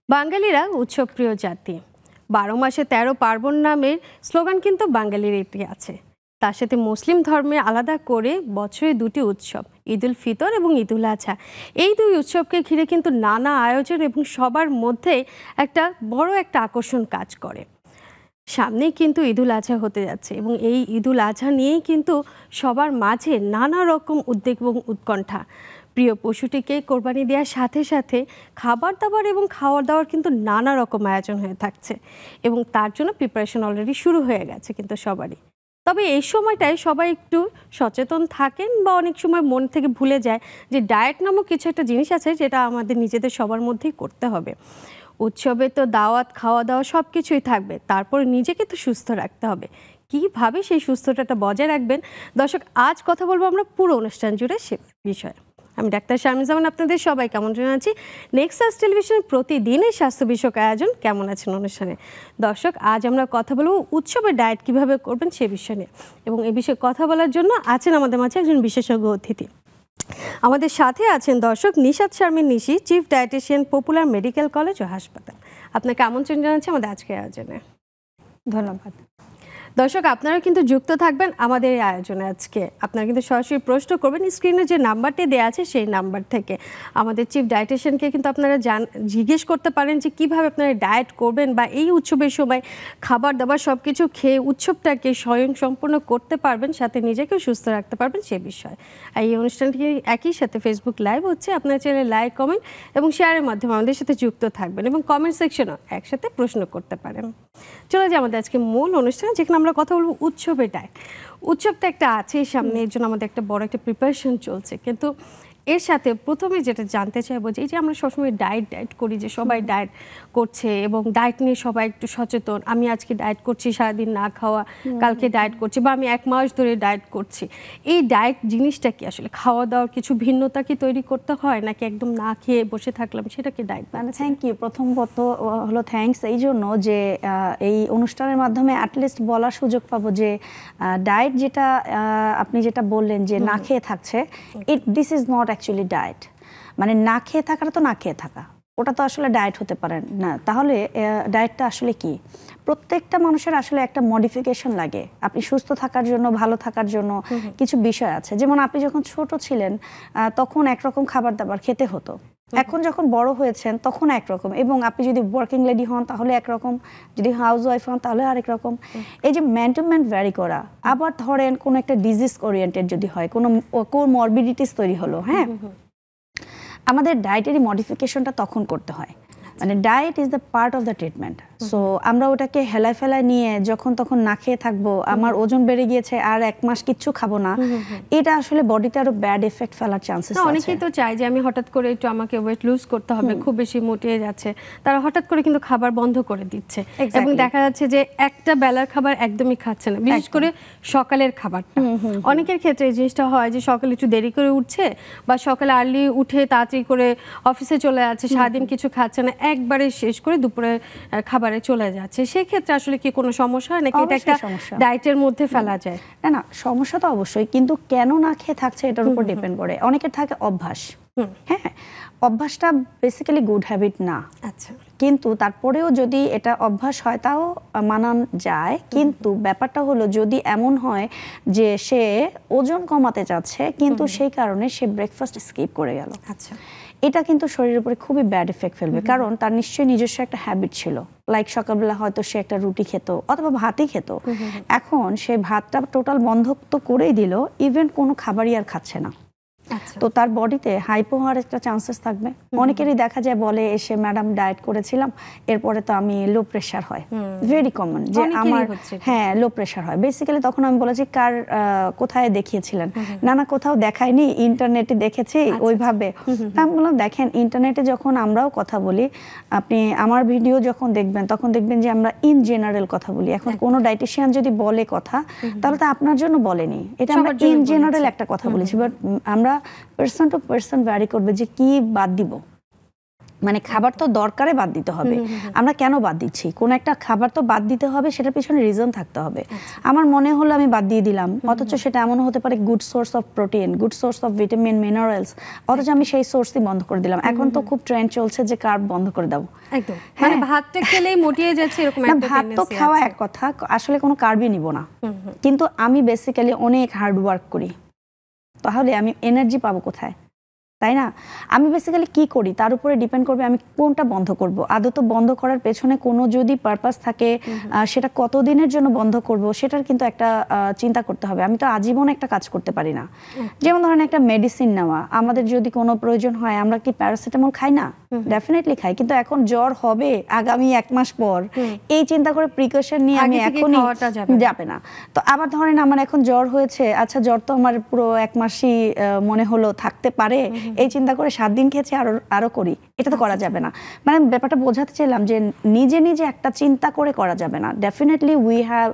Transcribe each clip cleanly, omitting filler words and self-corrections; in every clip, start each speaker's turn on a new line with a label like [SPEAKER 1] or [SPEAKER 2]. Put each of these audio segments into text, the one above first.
[SPEAKER 1] বাঙালিরা উৎসবপ্রিয় জাতি। ১২ মাসে ১৩ পার্বণ নামের স্লোগান কিন্তু বাঙালির এটি আছে। তার সাথে মুসলিম ধর্মে আলাদা করে বছরে দুটি উৎসব, ঈদ উল ফিতর এবং ঈদ উল আজহা। এই দুই উৎসবকে ঘিরে কিন্তু নানা আয়োজন এবং সবার মধ্যে একটা বড় আকর্ষণ কাজ করে। সামনেই কিন্তু ঈদ উল আজহা হতে যাচ্ছে এবং এই ঈদ উল আজহা নিয়েই কিন্তু সবার মাঝে নানা রকম উদ্বেগ এবং উৎকণ্ঠা। প্রিয় পশুটিকে কোরবানি দেওয়ার সাথে সাথে খাবার দাবার এবং খাওয়ার দাওয়ার কিন্তু নানা রকম আয়োজন হয়ে থাকছে এবং তার জন্য প্রিপারেশন অলরেডি শুরু হয়ে গেছে কিন্তু সবারই। তবে এই সময়টায় সবাই একটু সচেতন থাকেন বা অনেক সময় মন থেকে ভুলে যায় যে ডায়েট নামক কিছু একটা জিনিস আছে যেটা আমাদের নিজেদের সবার মধ্যেই করতে হবে। উৎসবে তো দাওয়াত, খাওয়া দাওয়া সব কিছুই থাকবে, তারপর নিজেকে তো সুস্থ রাখতে হবে। কীভাবে সেই সুস্থতাটা বজায় রাখবেন, দর্শক আজ কথা বলবো আমরা পুরো অনুষ্ঠান জুড়ে সে বিষয়ে। আমি ডাক্তার শারমিন জামান, আপনাদের সবাইকে আমন্ত্রণ জানাচ্ছি নেক্সাস টেলিভিশনের প্রতিদিনের স্বাস্থ্য বিষয়ক আয়োজন কেমন আছেন অনুষ্ঠানে। দর্শক আজ আমরা কথা বলবো উৎসবের ডায়েট কিভাবে করবেন সে বিষয় নিয়ে, এবং এই বিষয়ে কথা বলার জন্য আছেন আমাদের মাঝে একজন বিশেষজ্ঞ অতিথি। আমাদের সাথে আছেন দর্শক Nishat Sharmin Nishi, chief dietitian, popular medical college ও হাসপাতাল। আপনাকে আমন্ত্রণ জানাচ্ছি আমাদের আজকের আয়োজনে।
[SPEAKER 2] ধন্যবাদ।
[SPEAKER 1] দর্শক আপনারা কিন্তু যুক্ত থাকবেন আমাদের এই আয়োজনে। আজকে আপনারা কিন্তু সরাসরি প্রশ্ন করবেন, স্ক্রিনে যে নাম্বারটি দেওয়া আছে সেই নাম্বার থেকে। আমাদের চিফ ডায়েটিশিয়ানকে কিন্তু আপনারা জিজ্ঞেস করতে পারেন যে কীভাবে আপনারা ডায়েট করবেন বা এই উৎসবের সময় খাবার দাবার সব কিছু খেয়ে উৎসবটাকে স্বয়ং সম্পূর্ণ করতে পারবেন, সাথে নিজেকেও সুস্থ রাখতে পারবেন সে বিষয়। আর এই অনুষ্ঠানটি একই সাথে ফেসবুক লাইভ হচ্ছে, আপনারা চাইলে লাইক, কমেন্ট এবং শেয়ারের মাধ্যমে আমাদের সাথে যুক্ত থাকবেন এবং কমেন্ট সেকশনও একসাথে প্রশ্ন করতে পারেন। চলে যাই আমাদের আজকে মূল অনুষ্ঠান, যেখানে আমরা কথা বলবো উৎসবের ডায়েট। উৎসব তো একটা আছে সামনে, এর জন্য আমাদের একটা বড় একটা প্রিপারেশন চলছে, কিন্তু এর সাথে প্রথমে যেটা জানতে চাইবো যে এই যে আমরা সবসময় ডায়েট করি, যে সবাই ডায়েট করছে এবং ডায়েট নিয়ে সবাই একটু সচেতন। আমি আজকে ডায়েট করছি, সারাদিন না খাওয়া, কালকে ডায়েট করছি, বা আমি 1 মাস ধরে ডায়েট করছি। এই ডায়েট জিনিসটা কি আসলে খাওয়া দাওয়ার কিছু ভিন্নতা কি তৈরি করতে হয়, নাকি একদম না খেয়ে বসে থাকলাম সেটা কি ডায়েট?
[SPEAKER 2] Thank you. প্রথমত হলো থ্যাঙ্কস এই জন্য যে এই অনুষ্ঠানের মাধ্যমে অ্যাটলিস্ট বলার সুযোগ পাবো যে ডায়েট যেটা আপনি যেটা বললেন যে না খেয়ে থাকছে, this is not actually diet. মানে না খেয়ে থাকাটা তো না খেয়ে থাকা, ওটা তো আসলে ডায়েট হতে পারে না। তাহলে ডায়েটটা আসলে কি? প্রত্যেকটা মানুষের আসলে একটা মডিফিকেশন লাগে। আপনি সুস্থ থাকার জন্য, ভালো থাকার জন্য কিছু বিষয় আছে। যেমন আপনি যখন ছোট ছিলেন তখন একরকম খাবার দাবার খেতে হতো, এখন যখন বড় হয়েছেন তখন একরকম, এবং আপনি যদি ওয়ার্কিং লেডি হন তাহলে একরকম, যদি হাউস ওয়াইফ হন তাহলে আরেক রকম। এই যে ম্যান টু ম্যান ভ্যারি করা। আবার ধরেন কোনো একটা ডিজিজ ওরিয়েন্টেড যদি হয়, কোনো কোমরবিডিটিস তৈরি হলো, হ্যাঁ, আমাদের ডায়েটারি মডিফিকেশনটা তখন করতে হয়। মানে diet is the part of the treatment. So আমরা ওটাকে হেলায় ফেলায় নিয়ে যখন তখন না খেয়ে থাকবো, আমার ওজন বেড়ে গিয়েছে আর 1 মাস কিচ্ছু খাবো না, এটা আসলে বডিতে আরো ব্যাড এফেক্ট ফেলার চান্সেস আছে।
[SPEAKER 1] অনেকেই তো চায় যে আমি হঠাৎ করে একটু আমাকে ওয়েট লুজ করতে হবে, খুব বেশি মোটে যাচ্ছে, তারা হঠাৎ করে কিন্তু খাবার বন্ধ করে দিচ্ছে এবং দেখা যাচ্ছে যে একটা বেলার খাবার একদমই খাচ্ছে না, বিশেষ করে সকালের খাবারটা। অনেকের ক্ষেত্রে এই জিনিসটা হয় যে সকালে একটু দেরি করে উঠছে বা সকালে আর্লি উঠে তাড়াতাড়ি করে অফিসে চলে যাচ্ছে, সারাদিন কিছু খাচ্ছে না, একবারে শেষ করে দুপুরে খাবারে চলে যাচ্ছে। সেক্ষেত্রে আসলে কি কোনো সমস্যা হয়, নাকি এটা একটা ডায়েটের মধ্যে ফেলা যায়?
[SPEAKER 2] না, সমস্যা তো অবশ্যই, কিন্তু কেন না খেয়ে থাকছে এটার উপর ডিপেন্ড করে। অনেকের থাকে অভ্যাস, হ্যাঁ, অভ্যাসটা বেসিক্যালি গুড হ্যাবিট না।
[SPEAKER 1] আচ্ছা,
[SPEAKER 2] কিন্তু তারপরেও যদি এটা অভ্যাস হয় তাও মানান যায়। কিন্তু ব্যাপারটা হলো যদি এমন হয় যে সে ওজন কমাতে চাচ্ছে কিন্তু সেই কারণে সে ব্রেকফাস্ট স্কিপ করে গেল,
[SPEAKER 1] আচ্ছা,
[SPEAKER 2] এটা কিন্তু শরীরের উপরে খুবই ব্যাড এফেক্ট ফেলবে। কারণ তার নিশ্চয়ই নিজস্ব একটা হ্যাবিট ছিল, লাইক সকালবেলা হয়তো সে একটা রুটি খেত অথবা ভাতই খেত, এখন সে ভাতটা টোটাল বন্ধ তো করেই দিল, ইভেন কোনো খাবারই আর খাচ্ছে না। তো তার বডিতে হাইপো হওয়ার একটা চান্সেস থাকবে। অনেকেরই দেখা যায় বলে এসে, ম্যাডাম ডায়েট করেছিলাম এরপরে তো আমি লো প্রেশার হয়, ভেরি কমন যে আমার, হ্যাঁ, লো প্রেশার হয়। বেসিক্যালি তখন আমি বলেছি কার কোথায় দেখিয়েছিলেন? না কোথাও দেখাইনি, ইন্টারনেটে দেখেছি ওইভাবে। আমি বললাম দেখেন, ইন্টারনেটে যখন আমরাও কথা বলি, আপনি আমার ভিডিও যখন দেখবেন তখন দেখবেন যে আমরা ইন জেনারেল কথা বলি। এখন কোনো ডায়েটিশিয়ান যদি বলে কথা, তাহলে তো আপনার জন্য বলেনি, এটা আমরা ইন জেনারেল একটা কথা বলেছি। বাট আমরা পার্সন টু পার্সন ভ্যারি করবে যে কি বাদ দিব। মানে খাবার তো দরকারে বাদ দিতে হবে। আমরা কেন বাদ দিচ্ছি? কোন একটা খাবার তো বাদ দিতে হবে, সেটার পিছনে রিজন থাকতে হবে। আমার মনে হলো আমি বাদ দিয়ে দিলাম, অথচ সেটা এমনও হতে পারে good source of protein, good source of vitamin, minerals, অথচ আমি সেই সোর্সই বন্ধ করে দিলাম। এখন তো খুব ট্রেন্ড চলছে যে কার্ব বন্ধ করে দাও।
[SPEAKER 1] একদম, মানে ভাতটা খেলেই মোটিয়ে যাচ্ছে এরকম একটা
[SPEAKER 2] ভাত তো খাওয়া এক কথা, আসলে কোনো কার্বই নিব না, কিন্তু আমি বেসিক্যালি অনেক হার্ড ওয়ার্ক করি, তাহলে আমি এনার্জি পাবো কোথায়, তাই না? আমি বেসিক্যালি কি করি তার উপরে ডিপেন্ড করবে আমি কোনটা বন্ধ করব। আদত বন্ধ করার পেছনে কোনো যদি পারপাস থাকে, সেটা কতদিনের জন্য বন্ধ করব সেটার কিন্তু একটা চিন্তা করতে হবে। আমি তো আজীবন একটা কাজ করতে পারি না। যেমন ধরেন একটা মেডিসিন নেওয়া, আমাদের যদি কোনো প্রয়োজন হয় আমরা কি প্যারাসিটামল খাই না? ডেফিনেটলি খাই, কিন্তু এখন জ্বর হবে আগামী 1 মাস পর, এই চিন্তা করে প্রিকশন নিয়ে আমি এখনই যাবে না। তো আবার ধরেন আমার এখন জ্বর হয়েছে, আচ্ছা জ্বর তো আমার পুরো 1 মাসই মনে হলো থাকতে পারে, এই চিন্তা করে 7 দিন খেয়েছি আরো করি, এটা তো করা যাবে না। মানে ব্যাপারটা বোঝাতে চাইলাম যে নিজে নিজে একটা চিন্তা করে করা যাবে না। Definitely we have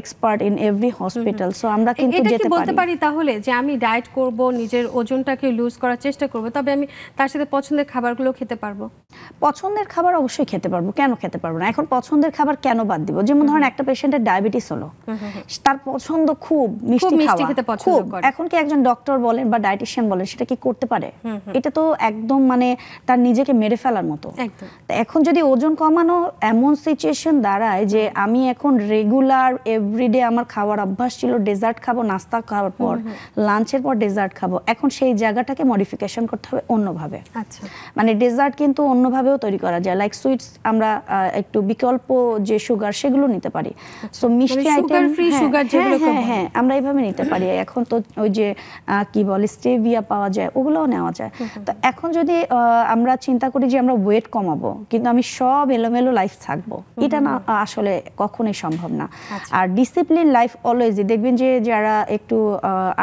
[SPEAKER 2] expert in every hospital, so আমরা কিন্তু যেতে পারি।
[SPEAKER 1] বলতে পারি তাহলে যে আমি ডায়েট করব, নিজের ওজনটাকে লুজ করার চেষ্টা করব, তবে আমি তার সাথে পছন্দের খাবারগুলো খেতে পারবো।
[SPEAKER 2] পছন্দের খাবার অবশ্যই খেতে পারবো, কেন খেতে পারবো না? এখন পছন্দের খাবার কেন বাদ দিব? যেমন ধরেন একটা পেশেন্টের ডায়াবেটিস হলো, তার পছন্দ খুব মিষ্টি খাওয়া, এখন কি একজন ডক্টর বলেন বা ডায়েটিশিয়ান বলেন সেটা কি করতে পারে? এটা তো একদম মানে তার নিজেকে মেরে ফেলার মতো। এখন যদি ওজন কমানো এমন সিচুয়েশন দাঁড়ায় যে আমি এখন রেগুলার এভরিডে আমার খাওয়ার অভ্যাস ছিল ডেজার্ট খাবো, নাস্তা খাওয়ার পর লাঞ্চের পর ডেজার্ট খাবো, এখন সেই জায়গাটাকে মডিফিকেশন করতে হবে অন্যভাবে। মানে ডেজার্ট কিন্তু অন্যভাবেও তৈরি করা যায়, লাইক সুইটস আমরা একটু বিকল্প যে সুগার সেগুলো নিতে পারি। সো মিষ্টি আইটেম হ্যাঁ আমরা এইভাবে নিতে পারি। এখন তো ওই যে কি বলে স্টেভিয়া পাওয়া যায়, ওগুলোও নেওয়া যায়। তো এখন যদি আমরা চিন্তা করি যে আমরা ওয়েট কমাবো কিন্তু আমি সব এলোমেলো লাইফ থাকবো, এটা না আসলে কখনোই সম্ভব না। আর ডিসিপ্লিন লাইফ অলওয়েজই দেখবেন যে যারা একটু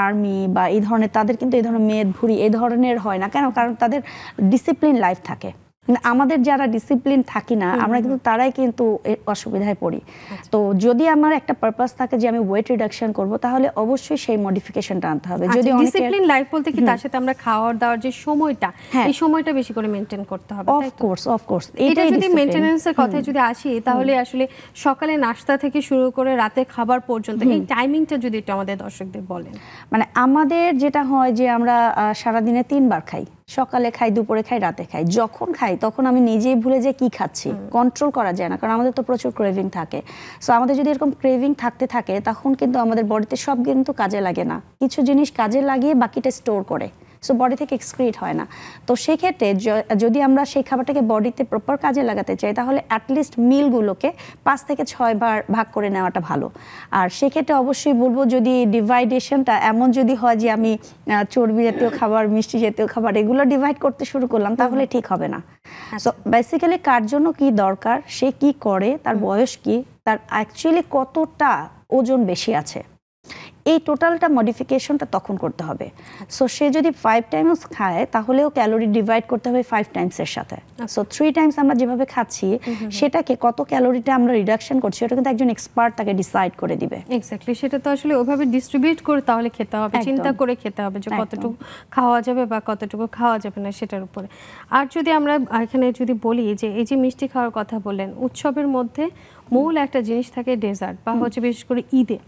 [SPEAKER 2] আর্মি বা এই ধরনের, তাদের কিন্তু এই ধরনের মেদ ভুঁড়ি এই ধরনের হয় না কেন? কারণ তাদের ডিসিপ্লিন লাইফ থাকে। আমাদের যারা ডিসিপ্লিন থাকি না আমরা কিন্তু তারাই কিন্তু অসুবিধায় পড়ি। তো যদি আমার একটা পারপাস থাকে যে আমি ওয়েট রিডাকশন করব, তাহলে অবশ্যই সেই মডিফিকেশনটা আনতে হবে। যদি
[SPEAKER 1] ডিসিপ্লিন লাইফ বলতে কি তার সাথে আমরা খাওয়ার দাওয়ার যে সময়টা, এই সময়টা বেশি করে মেইনটেইন করতে হবে।
[SPEAKER 2] অফ কোর্স
[SPEAKER 1] এটা যদি মেইনটেনেন্সের কথা যদি আসি, তাহলে আসলে সকালে নাস্তা থেকে শুরু করে রাতে খাবার পর্যন্ত এই টাইমিংটা যদি একটু আমাদের দর্শকদের বলেন।
[SPEAKER 2] মানে আমাদের যেটা হয় যে আমরা সারা দিনে 3 বার খাই, সকালে খাই, দুপুরে খাই, রাতে খাই। যখন খাই তখন আমি নিজেই ভুলে যাই কি খাচ্ছি, কন্ট্রোল করা যায় না, কারণ আমাদের তো প্রচুর ক্রেভিং থাকে। সো আমাদের যদি এরকম ক্রেভিং থাকতে থাকে তখন কিন্তু আমাদের বডিতে সব কিন্তু কাজে লাগে না, কিছু জিনিস কাজে লাগিয়ে বাকিটা স্টোর করে, সো বডি থেকে এক্সক্রিট হয় না। তো সেক্ষেত্রে যদি আমরা সেই খাবারটাকে বডিতে প্রপার কাজে লাগাতে চাই তাহলে অ্যাটলিস্ট মিলগুলোকে 5 থেকে 6 বার ভাগ করে নেওয়াটা ভালো। আর সেক্ষেত্রে অবশ্যই বলবো যদি ডিভাইডেশনটা এমন যদি হয় যে আমি চর্বি জাতীয় খাবার, মিষ্টি জাতীয় খাবার এগুলো ডিভাইড করতে শুরু করলাম, তাহলে ঠিক হবে না। সো বেসিক্যালি কার জন্য কি দরকার, সে কি করে, তার বয়স কি, তার অ্যাকচুয়ালি কতটা ওজন বেশি আছে, এই টোটালটা মডিফিকেশনটা তখন করতে হবে। সো সে যদি 5 টাইমস খায় তাহলেও ক্যালোরি ডিভাইড করতে হবে 5 টাইমসের সাথে। সো 3 টাইমস আমরা যেভাবে খাচ্ছি সেটাকে কত ক্যালোরিটা আমরা রিডাকশন করছি ওটা কিন্তু একজন এক্সপার্ট তাকে ডিসাইড করে দিবে।
[SPEAKER 1] এক্স্যাক্টলি, সেটা তো আসলে ওইভাবে ডিস্ট্রিবিউট করে তাহলে খেতে হবে, চিন্তা করে খেতে হবে যে কতটুকু খাওয়া যাবে বা কতটুকু খাওয়া যাবে না সেটার উপরে। আর যদি আমরা এখানে যদি বলি যে এই যে মিষ্টি খাওয়ার কথা বললেন, উৎসবের মধ্যে মূল একটা জিনিস থাকে ডেজার্ট, বা হচ্ছে বিশেষ করে ঈদে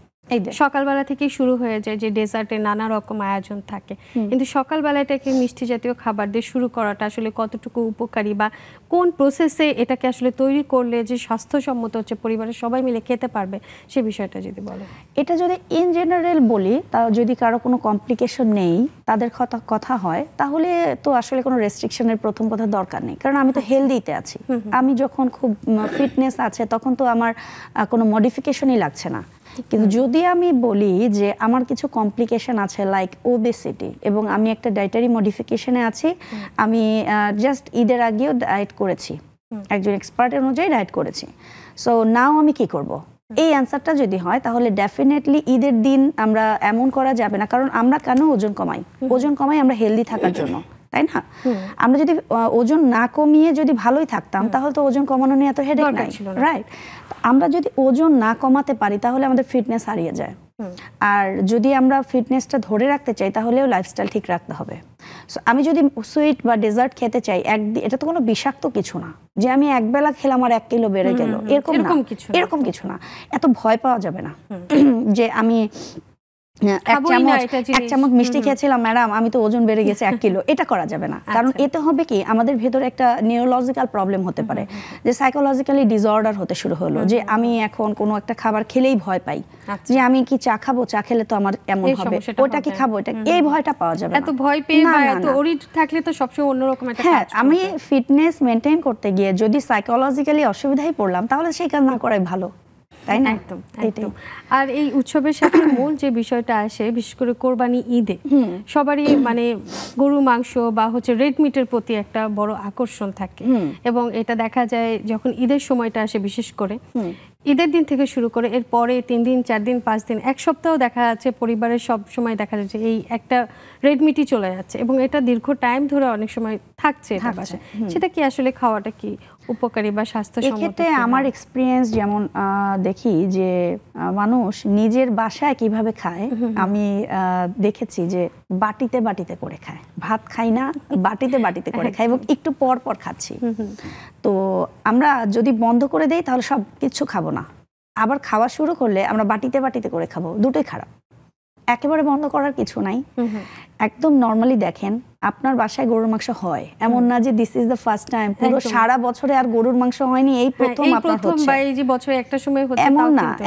[SPEAKER 1] সকালবেলা থেকে শুরু হয়ে যায় যে ডেজার্টে নানা রকম আয়োজন থাকে, কিন্তু সকালবেলাটাকে মিষ্টি জাতীয় খাবার দিয়ে শুরু করাটা আসলে কতটুকু উপকারী বা কোন প্রসেসে এটাকে আসলে তৈরি করলে যে স্বাস্থ্যসম্মত হচ্ছে পরিবারের সবাই মিলে খেতে পারবে সে বিষয়টা যদি বলেন।
[SPEAKER 2] এটা যদি ইন জেনারেল বলি, তা যদি কারো কোনো কমপ্লিকেশন নেই তাদের কথা হয় তাহলে তো আসলে কোনো রেস্ট্রিকশনের প্রথম কথা দরকার নেই, কারণ আমি তো হেলদিতে আছি। আমি যখন খুব ফিটনেস আছে তখন তো আমার কোনো মডিফিকেশনই লাগছে না। কিন্তু যদি আমি বলি যে আমার কিছু কমপ্লিকেশন আছে লাইক ওবেসিটি এবং আমি একটা ডায়েটারি মডিফিকেশনে আছি, আমি জাস্ট ঈদের আগেও ডায়েট করেছি, একজন এক্সপার্টের অনুযায়ী ডায়েট করেছি, সো নাও আমি কি করব? এই অ্যান্সারটা যদি হয় তাহলে ডেফিনেটলি ঈদের দিন আমরা এমন করা যাবে না, কারণ আমরা কেন ওজন কমাই আমরা হেলদি থাকার জন্য, তাই না? আমরা যদি ওজন না কমিয়ে যদি ভালোই থাকতাম তাহলে তো ওজন কমানো নিয়ে এত হেডেক নাই, রাইট? আমরা যদি ওজন না কমাতে পারি তাহলে আমাদের ফিটনেস হারিয়ে যায়। আর যদি আমরা ফিটনেসটা ধরে রাখতে চাই তাহলেও লাইফস্টাইল ঠিক রাখতে হবে। So, আমি যদি সুইট বা ডেজার্ট খেতে চাই এটা তো কোনো বিষাক্ত কিছু না যে আমি একবেলা খেলাম আর 1 কিলো বেড়ে গেল, এরকম কিছু না। এত ভয় পাওয়া যাবে না যে আমি এক চামচ মিষ্টি খেয়েছিলাম ম্যাডাম আমি তো ওজন বেড়ে গেছে 1 কিলো, এটা করা যাবে না। কারণ এতে হবে কি আমাদের ভেতরে একটা নিউরোলজিক্যাল প্রবলেম হতে পারে, যে সাইকোলজিক্যালি ডিসঅর্ডার হতে শুরু হলো, যে আমি এখন কোনো একটা খাবার খেলেই ভয় পাই, যে আমি কি চা খাবো, চা খেলে তো আমার এমন হবে, ওটা কি খাবো, এটা এই ভয়টা পাওয়া যাবে না।
[SPEAKER 1] এত ভয় পেয়ে বা এত ওরিড থাকলে তো সবসময় অন্যরকম একটা কাজ।
[SPEAKER 2] আমি ফিটনেস মেইনটেইন করতে গিয়ে যদি সাইকোলজিক্যালি অসুবিধায় পড়লাম তাহলে সেই কাজ না করাই ভালো, তাই না?
[SPEAKER 1] একদম। আর এই উৎসবের সাথে মূল যে বিষয়টা আসে বিশেষ করে কোরবানি ঈদে সবারই মানে গরু মাংস বা হচ্ছে রেড মিটের প্রতি একটা বড় আকর্ষণ থাকে, এবং এটা দেখা যায় যখন ঈদের সময়টা আসে বিশেষ করে ঈদের দিন থেকে শুরু করে এর পরে 3 দিন 4 দিন 5 দিন 1 সপ্তাহ দেখা যাচ্ছে পরিবারের সব সময় দেখা যাচ্ছে এই একটা রেড মিটই চলে যাচ্ছে, এবং এটা দীর্ঘ টাইম ধরে অনেক সময় থাকছে এটা বাসায়। সেটা কি আসলে খাওয়াটা কি উপকারী বা স্বাস্থ্যসম্মত?
[SPEAKER 2] এক্ষেত্রে আমার এক্সপিরিয়েন্স যেমন দেখি যে মানুষ নিজের বাসায় কিভাবে খায়, আমি দেখেছি যে বাটিতে বাটিতে করে খায়, ভাত খাই না বাটিতে বাটিতে করে খায় এবং একটু পর পর খাচ্ছি। তো আমরা যদি বন্ধ করে দেই তাহলে সব কিছু খাবো না, আবার খাওয়া শুরু করলে আমরা বাটিতে বাটিতে করে খাবো, দুটোই খারাপ। একেবারে বন্ধ করার কিছু নাই, একদম নরমালি দেখেন আপনার বাসায় গরুর মাংস হয়, এমন না যে this is the first time, পুরো সারা বছরে আর গরুর মাংস হয়নি, এই প্রথম আপনার হচ্ছে,
[SPEAKER 1] বা এই যে বছরে একটা সময় হচ্ছে,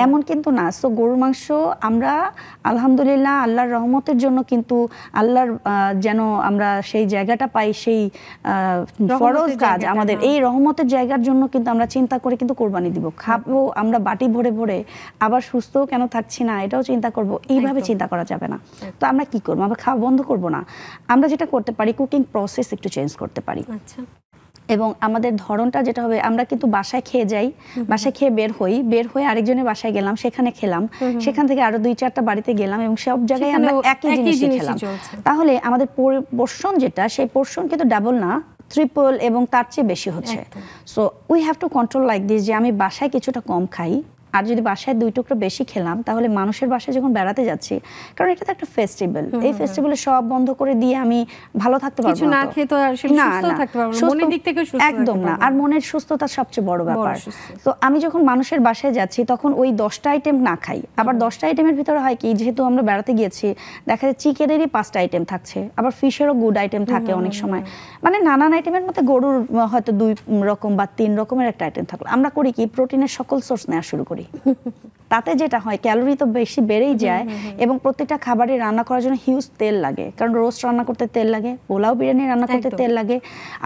[SPEAKER 2] এমন কিন্তু না। সো গরুর মাংস আমরা আলহামদুলিল্লাহ আল্লাহর রহমতের জন্য, কিন্তু আল্লাহর যেন আমরা সেই জায়গাটা পাই, সেই ফরজ কাজ আমাদের, এই রহমতের জায়গার জন্য কিন্তু আমরা চিন্তা করে কিন্তু কোরবানি দিব, খাবো আমরা বাটি ভরে ভরে, আবার সুস্থও কেন থাকছি না এটাও চিন্তা করব, এইভাবে চিন্তা করা যাবে না। তো আমরা কি করবো, আমরা খাওয়া বন্ধ করবো না, আমরা যেটা করতে পারি কুকিং প্রসেস একটু চেঞ্জ করতে পারি। এবং আমাদের ধরনটা যেটা হবে, আমরা কিন্তু বাসায় খেয়ে যাই, বাসায় খেয়ে বের হয়ে আরেকজনের বাসায় গেলাম, সেখানে খেলাম, সেখান থেকে আরো 2-4টা বাড়িতে গেলাম এবং সব জায়গায় আমরা একই জিনিস খেলাম, তাহলে আমাদের পোর্শন যেটা সেই পোর্শন কিন্তু ডাবল না, ট্রিপল এবং তার চেয়ে বেশি হচ্ছে। So we have to control like this, যে আমি বাসায় কিছুটা কম খাই, আর যদি বাসায় 2 টুকরো বেশি খেলাম তাহলে মানুষের বাসায় যখন বেড়াতে যাচ্ছি, কারণ এটা তো একটা ফেস্টিভ্যাল, এই ফেস্টিভ্যালে সব বন্ধ করে দিয়ে আমি ভালো থাকতে পারবো
[SPEAKER 1] না, খেয়ে তো আসলে সুস্থ থাকতে পারবো না, মনের দিক থেকে সুস্থ
[SPEAKER 2] একদম না, আর মনের সুস্থতা সবচেয়ে বড় ব্যাপার। তো আমি যখন মানুষের বাসায় যাচ্ছি তখন ওই 10টা আইটেম না খাই, আবার 10টা আইটেমের ভিতরে হয় কি, যেহেতু আমরা বেড়াতে গিয়েছি দেখা যায় চিকেনেরই 5টা আইটেম থাকছে, আবার ফিশেরও গুড আইটেম থাকে অনেক সময়, মানে নানান আইটেমের মধ্যে গরুর হয়তো 2 রকম বা 3 রকমের একটা আইটেম থাকলো, আমরা করি কি প্রোটিনের সকল সোর্স নেওয়া শুরু করি, তাতে যেটা হয় ক্যালোরি তো বেশি বেড়েই যায়, এবং প্রত্যেকটা খাবারে রান্না করার জন্য হিউজ তেল লাগে, কারণ রোস্ট রান্না করতে তেল লাগে, পোলাও বিরিয়ানি রান্না করতে তেল লাগে,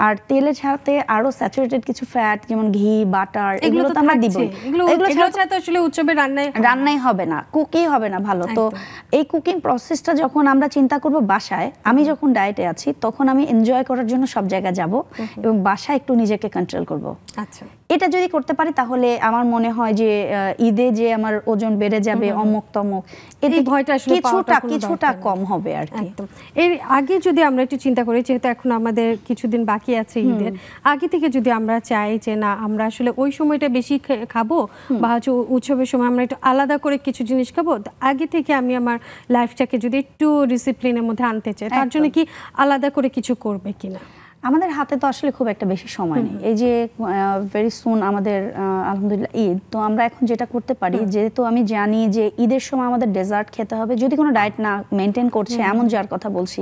[SPEAKER 2] আর তেলের সাথে আরো স্যাচুরেটেড কিছু ফ্যাট যেমন ঘি বাটার এগুলো তো আমরা দিব,
[SPEAKER 1] এগুলো ছাড়া তো আসলে উৎসবে
[SPEAKER 2] রান্নাই হবে না, কুকই হবে না ভালো। তো এই কুকিং প্রসেসটা যখন আমরা চিন্তা করব বাসায়, আমি যখন ডায়েটে আছি তখন আমি এনজয় করার জন্য সব জায়গায় যাব এবং বাসায় একটু নিজেকে কন্ট্রোল করব।
[SPEAKER 1] আচ্ছা,
[SPEAKER 2] এটা যদি করতে পারি তাহলে আমার মনে হয় যে ঈদে যে আমার ওজন বেড়ে যাবে অমুক তমুক, এই ভয়টা আসলে কিছুটা কম হবে আর কি।
[SPEAKER 1] এর আগে যদি আমরা একটু চিন্তা করি, যেহেতু এখন আমাদের কিছুদিন বাকি আছে ঈদের, আগে থেকে যদি আমরা চাই যে না আমরা আসলে ওই সময়টা বেশি খাবো বা হচ্ছে উৎসবের সময় আমরা একটু আলাদা করে কিছু জিনিস খাবো, আগে থেকে আমি আমার লাইফটাকে যদি একটু ডিসিপ্লিনের মধ্যে আনতে চাই, তার জন্য কি আলাদা করে কিছু করবে কিনা?
[SPEAKER 2] আমাদের হাতে তো আসলে খুব একটা বেশি সময় নেই, এই যে ভেরি সুন আমাদের আলহামদুলিল্লাহ ঈদ, তো আমরা এখন যেটা করতে পারি, যেহেতু আমি জানি যে ঈদের সময় আমাদের ডেজার্ট খেতে হবে, যদি কোনো ডায়েট না মেনটেন করছে এমন যার কথা বলছি,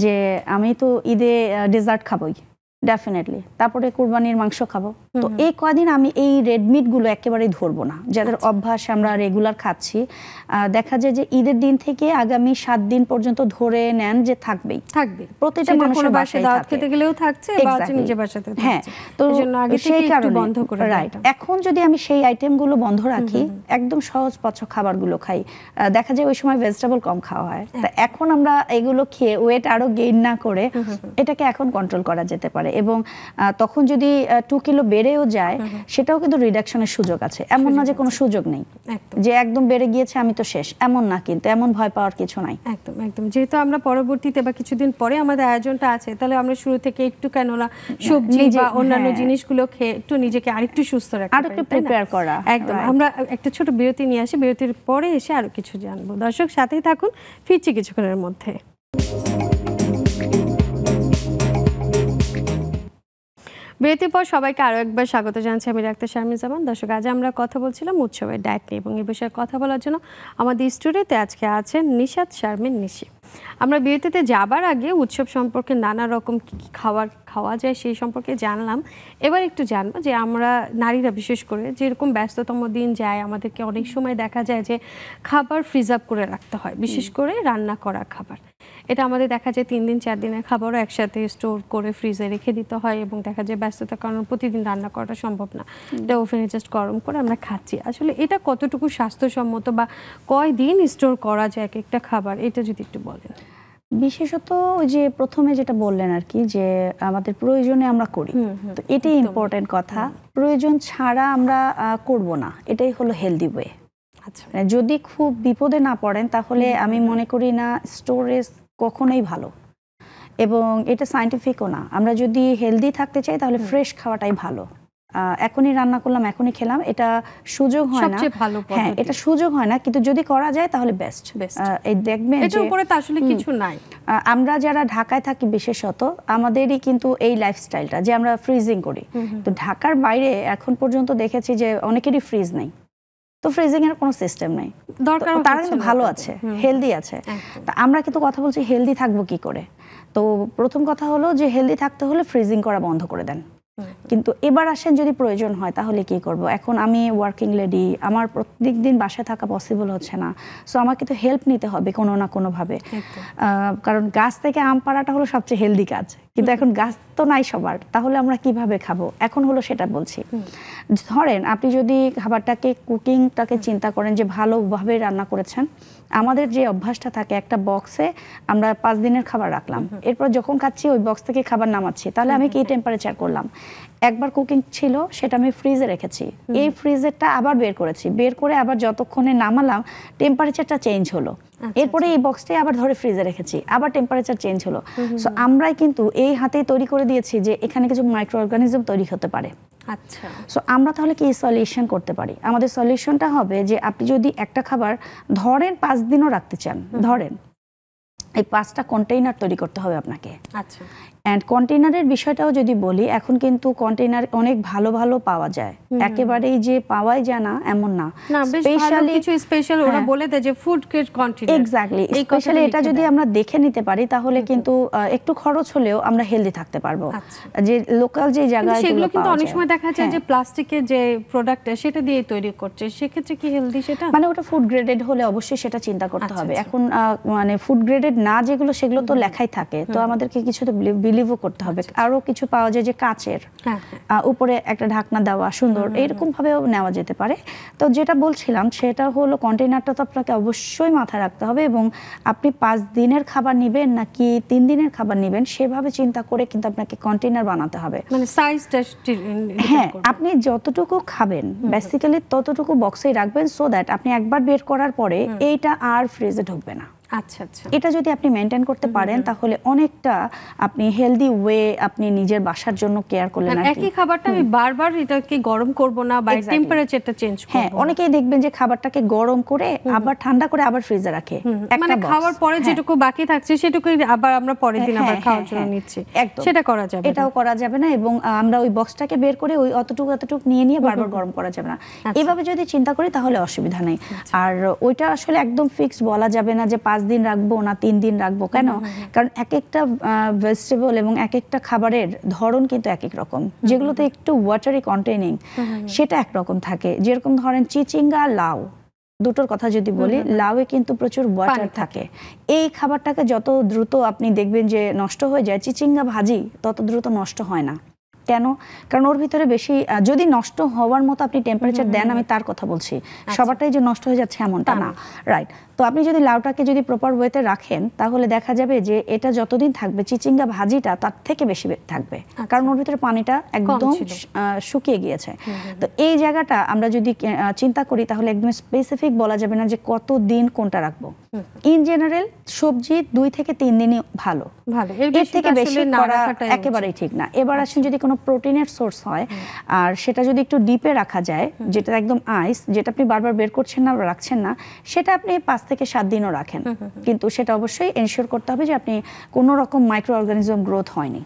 [SPEAKER 2] যে আমি তো ঈদে ডেজার্ট খাবোই ডেফিনেটলি, তারপরে কুরবানির মাংস খাবো, তো এই কদিন আমি এই রেড মিট গুলো একেবারেই ধরবো না, যাদের অভ্যাস আমরা রেগুলার খাচ্ছি, দেখা যায় যে ঈদের দিন থেকে আগামী 7 দিন পর্যন্ত ধরে নেন যে থাকবে প্রতিটা মানুষের বাসায়
[SPEAKER 1] খেতে গেলেও থাকছে বা নিজের বাসাতে থাকছে।
[SPEAKER 2] হ্যাঁ, তো সেই কারণে বন্ধ করে রাইট, এখন যদি আমি সেই আইটেম গুলো বন্ধ রাখি, একদম সহজ পচ্ছ খাবারগুলো খাই, দেখা যায় ওই সময় ভেজিটেবল কম খাওয়া হয়, তা এখন আমরা এগুলো খেয়ে ওয়েট আরো গেইন না করে এটাকে এখন কন্ট্রোল করা যেতে পারে, এবং তখন যদি 2 কিলো বেড়েও যায় সেটাও কিন্তু রিডাকশনের সুযোগ আছে, এমন না যে কোনো সুযোগ নেই, যে একদম বেড়ে গিয়েছে আমি তো শেষ, এমন না, কিন্তু এমন ভয় পাওয়ার কিছু নাই।
[SPEAKER 1] একদম একদম, যেহেতু আমরা পরবর্তীতে বা কিছুদিন পরে আমাদের আয়োজনটা আছে, তাহলে আমরা শুরু থেকে একটু কেননা সবজি বা অন্যান্য জিনিসগুলো খেয়ে একটু নিজেকে আরেকটু সুস্থ রাখতে
[SPEAKER 2] আর একটু প্রিপেয়ার করা।
[SPEAKER 1] একদম, আমরা একটা ছোট বিরতি নিয়ে আসি, বিরতির পরে এসে আরো কিছু জানবো। দর্শক সাথেই থাকুন, ফিরছি কিছুক্ষণের মধ্যে। বিরতির পর সবাইকে আরও একবার স্বাগত জানাচ্ছি আমি ডাক্তার শারমিন জামান। দর্শক, আজ আমরা কথা বলছিলাম উৎসবের ডায়েট নিয়ে এবং এই বিষয়ে কথা বলার জন্য আমাদের স্টুডিওতে আজকে আছেন নিশাত শারমিন নিশি। আমরা বিরতিতে যাবার আগে উৎসব সম্পর্কে নানা রকম কী কী খাওয়া যায় সেই সম্পর্কে জানলাম। এবার একটু জানবো যে আমরা নারীরা বিশেষ করে যেরকম ব্যস্ততম দিন যায়, আমাদেরকে অনেক সময় দেখা যায় যে খাবার ফ্রিজ আপ করে রাখতে হয়, বিশেষ করে রান্না করা খাবার। এটা আমাদের দেখা যায় 3 দিন 4 দিনের খাবারও একসাথে স্টোর করে ফ্রিজে রেখে দিতে হয় এবং দেখা যায় ব্যস্ততার কারণে প্রতিদিন রান্না করাটা সম্ভব না, এটা ওভেনে জাস্ট গরম করে আমরা খাচ্ছি। আসলে এটা কতটুকু স্বাস্থ্যসম্মত বা কয়দিন স্টোর করা যায় এক একটা খাবার, এটা যদি একটু বলেন।
[SPEAKER 2] বিশেষত ওই যে প্রথমে যেটা বললেন আর কি, যে আমাদের প্রয়োজনে আমরা করি, তো এটাই ইম্পর্টেন্ট কথা। প্রয়োজন ছাড়া আমরা করব না, এটাই হলো হেলদি ওয়ে।
[SPEAKER 1] আচ্ছা,
[SPEAKER 2] যদি খুব বিপদে না পড়েন তাহলে আমি মনে করি না স্টোরেজ কখনোই ভালো, এবং এটা সায়েন্টিফিকও না। আমরা যদি হেলদি থাকতে চাই তাহলে ফ্রেশ খাওয়াটাই ভালো। এখনই রান্না করলাম এখনই খেলাম, এটা সুযোগ হয় না। হ্যাঁ, এটা সুযোগ হয় না, কিন্তু যদি করা যায় তাহলে বেস্ট। এই দেখবেন
[SPEAKER 1] এটার উপরে তো আসলে কিছু নাই।
[SPEAKER 2] আমরা যারা ঢাকায় থাকি বিশেষত, আমাদেরই কিন্তু এই লাইফস্টাইলটা যে আমরা ফ্রিজিং করি। তো ঢাকার বাইরে এখন পর্যন্ত দেখেছি যে অনেকেরই ফ্রিজ নেই, তো ফ্রিজিং এর কোনো সিস্টেম নাই, দরকার তারা কিন্তু ভালো আছে, হেলদি আছে। তা আমরা কিন্তু কথা বলছি হেলদি থাকবো কি করে। তো প্রথম কথা হলো যে হেলদি থাকতে হলে ফ্রিজিং করা বন্ধ করে দেন। কিন্তু এবার আসেন যদি প্রয়োজন হয় তাহলে কি করব। এখন আমি ওয়ার্কিং লেডি, আমার প্রত্যেক দিন বাসায় থাকা পসিবল হচ্ছে না, সো আমাকে তো হেল্প নিতে হবে কোনো না কোনোভাবে। কারণ গাছ থেকে আম পাড়াটা হলো সবচেয়ে হেলদি কাজ, কিন্তু এখন গাছ তো নাই সবার, তাহলে আমরা কিভাবে খাবো এখন হলো সেটা বলছি। ধরেন আপনি যদি খাবারটাকে কুকিংটাকে চিন্তা করেন যে ভালোভাবে রান্না করেছেন, আমাদের যে অভ্যাসটা থাকে একটা বক্সে আমরা 5 দিনের খাবার রাখলাম, এরপর যখন খাচ্ছি ওই বক্স থেকে খাবার নামাচ্ছি, তাহলে আমি কি টেম্পারেচার করলাম। একবার কুকিং ছিল সেটা আমি ফ্রিজে রেখেছি, এই ফ্রিজেরটা আবার বের করেছি, বের করে আবার যতক্ষণে নামালাম টেম্পারেচারটা চেঞ্জ হলো, এরপরে এই বক্সটাই আবার ধরে ফ্রিজে রেখেছি, আবার টেম্পারেচার চেঞ্জ হলো। সো আমরাই কিন্তু এই হাতেই তৈরি করে দিয়েছি যে এখানে কিছু মাইক্রো অর্গানিজম তৈরি হতে পারে।
[SPEAKER 1] আচ্ছা,
[SPEAKER 2] সো আমরা তাহলে কি সলিউশন করতে পারি? আমাদের সলিউশনটা হবে যে আপনি যদি একটা খাবার ধরেন 5 দিনও রাখতে চান, ধরেন এই 5টা কন্টেইনার তৈরি করতে হবে আপনাকে।
[SPEAKER 1] আচ্ছা,
[SPEAKER 2] এন্ড কন্টেইনারের বিষয়টাও যদি বলি, এখন কিন্তু কন্টেইনার অনেক ভালো ভালো পাওয়া যায়, একেবারেই যে পাওয়াই যায় না এমন না।
[SPEAKER 1] স্পেশালি কিছু স্পেশাল ওরা বলে দেয় যে food grade container.
[SPEAKER 2] Exactly, specially এটা যদি আমরা দেখে নিতে পারি তাহলে কিন্তু একটু খরচ হলেও আমরা হেলদি থাকতে পারবো। যে লোকাল যে জায়গায়
[SPEAKER 1] সেগুলো কিন্তু অনেক সময় দেখা যায় যে প্লাস্টিকের যে প্রোডাক্টটা সেটা দিয়ে তৈরি করছে, সেক্ষেত্রে কি হেলদি সেটা?
[SPEAKER 2] মানে ওটা ফুড গ্রেডেড হলে অবশ্যই সেটা চিন্তা করতে হবে। এখন মানে ফুড গ্রেডেড না যেগুলো, সেগুলো তো লেখাই থাকে, তো আমাদেরকে কিছু তো বিলিভও করতে হবে। আরো কিছু পাওয়া যায় যে কাচের উপরে একটা ঢাকনা দেওয়া সুন্দর, এরকম ভাবেও নেওয়া যেতে পারে। তো যেটা বলছিলাম সেটা হলো কন্টেইনারটা তো আপনাকে অবশ্যই মাথায় রাখতে হবে, এবং আপনি 5 দিনের খাবার নেবেন নাকি 3 দিনের খাবার নেবেন সেভাবে চিন্তা করে কিন্তু আপনাকে কন্টেইনার বানাতে হবে।
[SPEAKER 1] মানে সাইজটা,
[SPEAKER 2] হ্যাঁ, আপনি যতটুকু খাবেন বেসিক্যালি ততটুকু বক্সেই রাখবেন, সো দ্যাট আপনি একবার বের করার পরে এইটা আর ফ্রিজে ঢুকবে না।
[SPEAKER 1] আচ্ছা আচ্ছা,
[SPEAKER 2] এটা যদি আপনি মেনটেন করতে পারেন তাহলে অনেকটা আপনি হেলদি ওয়ে আপনি নিজের বাসার জন্য কেয়ার করলেন।
[SPEAKER 1] একই খাবারটা আমি বারবার এটাকে গরম করব না বা টেম্পারেচারটা চেঞ্জ করব।
[SPEAKER 2] হ্যাঁ, অনেকেই দেখবেন যে খাবারটাকে গরম করে আবার ঠান্ডা করে আবার ফ্রিজে রাখে,
[SPEAKER 1] মানে খাওয়ার পরে যেটুকু বাকি থাকছে সেটুকুই আবার আমরা পরের দিন আবার খাওয়ার জন্য নিচ্ছি, সেটা করা যাবে না।
[SPEAKER 2] এটাও করা যাবে না, এবং আমরা ওই বক্সটাকে বের করে ওই অতটুকু নিয়ে বারবার গরম করা যাবে না। এইভাবে যদি চিন্তা করি তাহলে অসুবিধা নেই। আর ওইটা আসলে একদম ফিক্সড বলা যাবে না যে 5 দিন রাখবো না 3 দিন রাখবো। কেন? কারণ এক একটা ভেজিটেবল এবং এক একটা খাবারের ধরন কিন্তু এক এক রকম। যেগুলোতে একটু ওয়াটারি কন্টেইনিং সেটা একরকম থাকে। যেরকম ধরেন চিচিঙ্গা, লাউ, দুটোর কথা যদি বলি, লাউয়ে কিন্তু প্রচুর ওয়াটার থাকে। এই খাবারটাকে যত দ্রুত আপনি দেখবেন যে নষ্ট হয়ে যায়, চিচিঙ্গা ভাজি তত দ্রুত নষ্ট হয় না। কেন? কারণ ওর ভিতরে বেশি, যদি নষ্ট হওয়ার মতো আপনি টেম্পারেচার দেন, আমি তার কথা বলছি, সবারটাই যে নষ্ট হয়ে যাচ্ছে এমনটা না, রাইট? তো আপনি যদি লাউটাকে যদি প্রপার ওয়েতে রাখেন তাহলে দেখা যাবে যে এটা যতদিন থাকবে চিচিঙ্গা ভাজিটা তার থেকে বেশি থাকবে, কারণ ওর ভিতরে পানিটা একদম শুকিয়ে গিয়েছে। তো এই জায়গাটা আমরা যদি চিন্তা করি তাহলে একদম স্পেসিফিক বলা যাবে না যে কত দিন কোনটা রাখবো। ইন জেনারেল সবজি 2 থেকে 3 দিনই ভালো, এর থেকে বেশি করা একেবারেই ঠিক না। এবার আসেন যদি কোনো প্রোটিনের সোর্স হয় আর সেটা যদি একটু ডিপে রাখা যায়, যেটা একদম আইস, যেটা আপনি বারবার বের করছেন না রাখছেন না, সেটা আপনি 5 থেকে 7 দিনও রাখেন, কিন্তু সেটা অবশ্যই এনশিওর করতে হবে যে আপনি কোনো রকম মাইক্রো অর্গানিজম গ্রোথ হয়নি।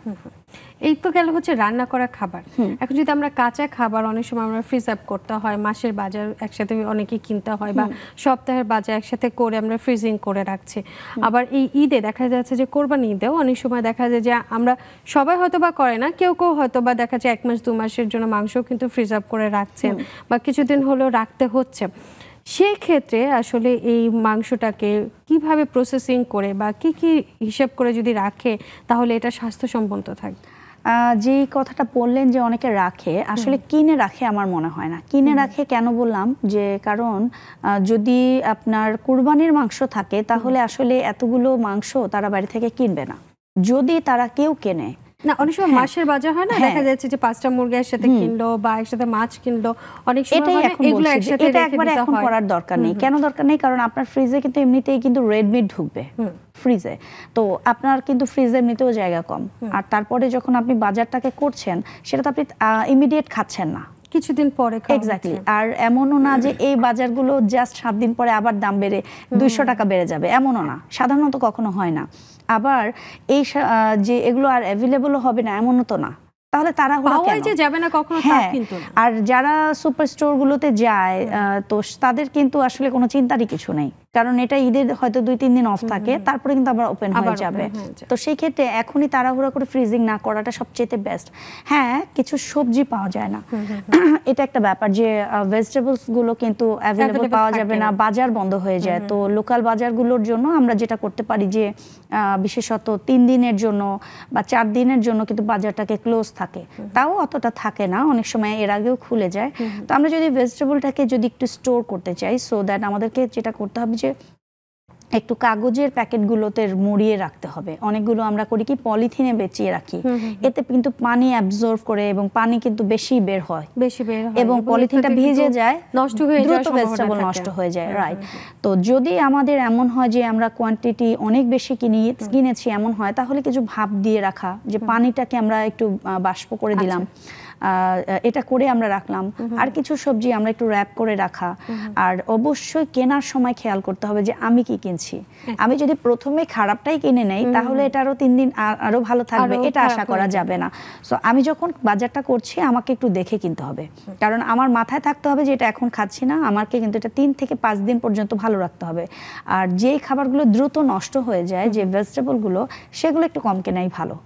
[SPEAKER 1] এই তো গেল হচ্ছে রান্না করা খাবার। এখন যদি আমরা কাঁচা খাবার অনেক সময় আমরা ফ্রিজ আপ করতে হয়, মাসের বাজার একসাথে অনেকে কিনতে হয় বা সপ্তাহের বাজার একসাথে করে আমরা ফ্রিজিং করে রাখছি। আবার এই ঈদে দেখা যাচ্ছে যে কোরবানি ঈদেও অনেক সময় দেখা যায় যে আমরা সবাই হয়তো বা করে না, কেউ কেউ হয়তো বা দেখা যায় 1 মাস 2 মাসের জন্য মাংসও কিন্তু ফ্রিজ আপ করে রাখছেন বা কিছুদিন হলেও রাখতে হচ্ছে। সেই ক্ষেত্রে আসলে এই মাংসটাকে কিভাবে প্রসেসিং করে বা কি কি হিসাব করে যদি রাখে তাহলে এটা স্বাস্থ্যসম্মত থাকবে?
[SPEAKER 2] যে কথাটা বললেন যে অনেকে রাখে, আসলে কিনে রাখে আমার মনে হয় না। কিনে রাখে কেন বললাম, যে কারণ যদি আপনার কুরবানির মাংস থাকে তাহলে আসলে এতগুলো মাংস তারা বাড়ি থেকে কিনবে না। যদি তারা কেউ কেনে
[SPEAKER 1] না, অনেক সময় মাসের বাজার হয় না, দেখা যাচ্ছে যে 5টা মুরগি একসাথে কিনলো বা একসাথে মাছ কিনলো, অনেক সময় হয় না, এগুলো একসাথে
[SPEAKER 2] এটা
[SPEAKER 1] রেখে
[SPEAKER 2] একবারে
[SPEAKER 1] দিতে
[SPEAKER 2] এখন
[SPEAKER 1] হয়।
[SPEAKER 2] করার দরকার নেই। কেন দরকার নেই? কারণ আপনার ফ্রিজে কিন্তু এমনিতেই কিন্তু রেড মিট ঢুকবে ফ্রিজে, তো আপনার কিন্তু ফ্রিজে এমনিতেও জায়গা কম। আর তারপরে যখন আপনি বাজারটাকে করছেন সেটা তো আপনি ইমিডিয়েট খাচ্ছেন না,
[SPEAKER 1] কিছুদিন পরে খাওয়া
[SPEAKER 2] এক্স্যাক্টলি। আর এমনও না যে এই বাজারগুলো জাস্ট 7 দিন পরে আবার দাম বেড়ে 200 টাকা বেড়ে যাবে, এমনও না, সাধারণত কখনো হয় না। আবার এই যে এগুলো আর অ্যাভেলেবল হবে না এমনও তো না, তাহলে তারা
[SPEAKER 1] পাওয়াই যে যাবে না কখনো তা কিন্তু না।
[SPEAKER 2] আর যারা সুপার স্টোর গুলোতে যায় তো তাদের কিন্তু আসলে কোনো চিন্তারই কিছু নেই, কারণ এটা ঈদের হয়তো 2-3 দিন অফ থাকে, তারপরে কিন্তু আবার ওপেন হয়ে যাবে। তো সেই ক্ষেত্রে এখনই তাড়াহুড়া করে ফ্রিজিং না করাটা সবচেয়ে বেস্ট। হ্যাঁ, কিছু সবজি পাওয়া যায় না, এটা একটা ব্যাপার যে ভেজিটেবলস গুলো কিন্তু অ্যাভেলেবল পাওয়া যাবে না, বাজার বন্ধ হয়ে যায়। তো লোকাল বাজারগুলোর জন্য আমরা যেটা করতে পারি যে বিশেষত 3 দিনের জন্য বা 4 দিনের জন্য কিন্তু বাজারটাকে ক্লোজ থাকে, তাও অতটা থাকে না, অনেক সময় এর আগেও খুলে যায়। তো আমরা যদি ভেজিটেবলটাকে যদি একটু স্টোর করতে চাই, সো দ্যাট আমাদেরকে যেটা করতে হবে যে একটু কাগজের প্যাকেটগুলোতে মুড়িয়ে রাখতে হবে। অনেকগুলো আমরা করি কি পলিথিনে বেঁচিয়ে রাখি, এতে কিন্তু পানি অ্যাবজর্ব করে এবং পানি কিন্তু বেশি বের হয় এবং পলিথিনটা ভিজে যায়,
[SPEAKER 1] নষ্ট হয়ে যায়,
[SPEAKER 2] দ্রুত ভেজিটেবল নষ্ট হয়ে যায়, রাইট। তো যদি আমাদের এমন হয় যে আমরা কোয়ান্টিটি অনেক বেশি কিনেছি এমন হয়, তাহলে কিছু ভাপ দিয়ে রাখা, যে পানিটাকে আমরা একটু বাষ্প করে দিলাম, এটা করে আমরা রাখলাম। আর কিছু সবজি আমরা একটু র‍্যাপ করে রাখা। আর অবশ্যই কেনার সময় খেয়াল করতে হবে যে আমি কি কিনছি। আমি যদি প্রথমে খারাপটাই কিনে নেই তাহলে এটা আরো 3 দিন আরো ভালো থাকবে এটা আশা করা যাবে না। সো আমি যখন বাজারটা করছি আমাকে একটু দেখে কিনতে হবে, কারণ আমার মাথায় থাকতে হবে যে এটা এখন খাচ্ছি না, আমাকে কিন্তু এটা 3 থেকে 5 দিন পর্যন্ত ভালো রাখতে হবে। আর যেই খাবারগুলো দ্রুত নষ্ট হয়ে যায়, যে ভেজিটেবলগুলো, সেগুলো একটু কম কেনাই ভালো।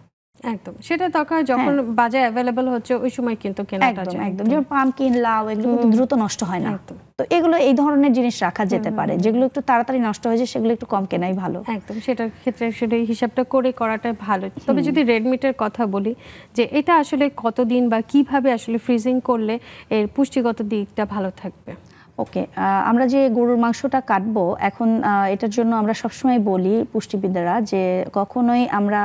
[SPEAKER 1] একদম, সেটা দরকার যখন বাজার অ্যাভেলেবল হচ্ছে ওই সময় কিন্তু কেনাটা যায়।
[SPEAKER 2] একদম, যেমন পামকিন, লাউ, এগুলো কিন্তু দ্রুত নষ্ট হয় না। তো এগুলো এই ধরনের জিনিস রাখা যেতে পারে, যেগুলো একটু তাড়াতাড়ি নষ্ট হয়ে যায় সেগুলো একটু কম কেনাই ভালো।
[SPEAKER 1] একদম, সেটার ক্ষেত্রে আসলে হিসাবটা করে করাটাই ভালো। তবে যদি রেড মিটের কথা বলি, যে এটা আসলে কতদিন বা কিভাবে আসলে ফ্রিজিং করলে এর পুষ্টিগত দিকটা ভালো থাকবে?
[SPEAKER 2] ওকে, আমরা যে গরুর মাংসটা কাটবো এখন, এটার জন্য আমরা সবসময় বলি পুষ্টিবিদরা যে কখনোই আমরা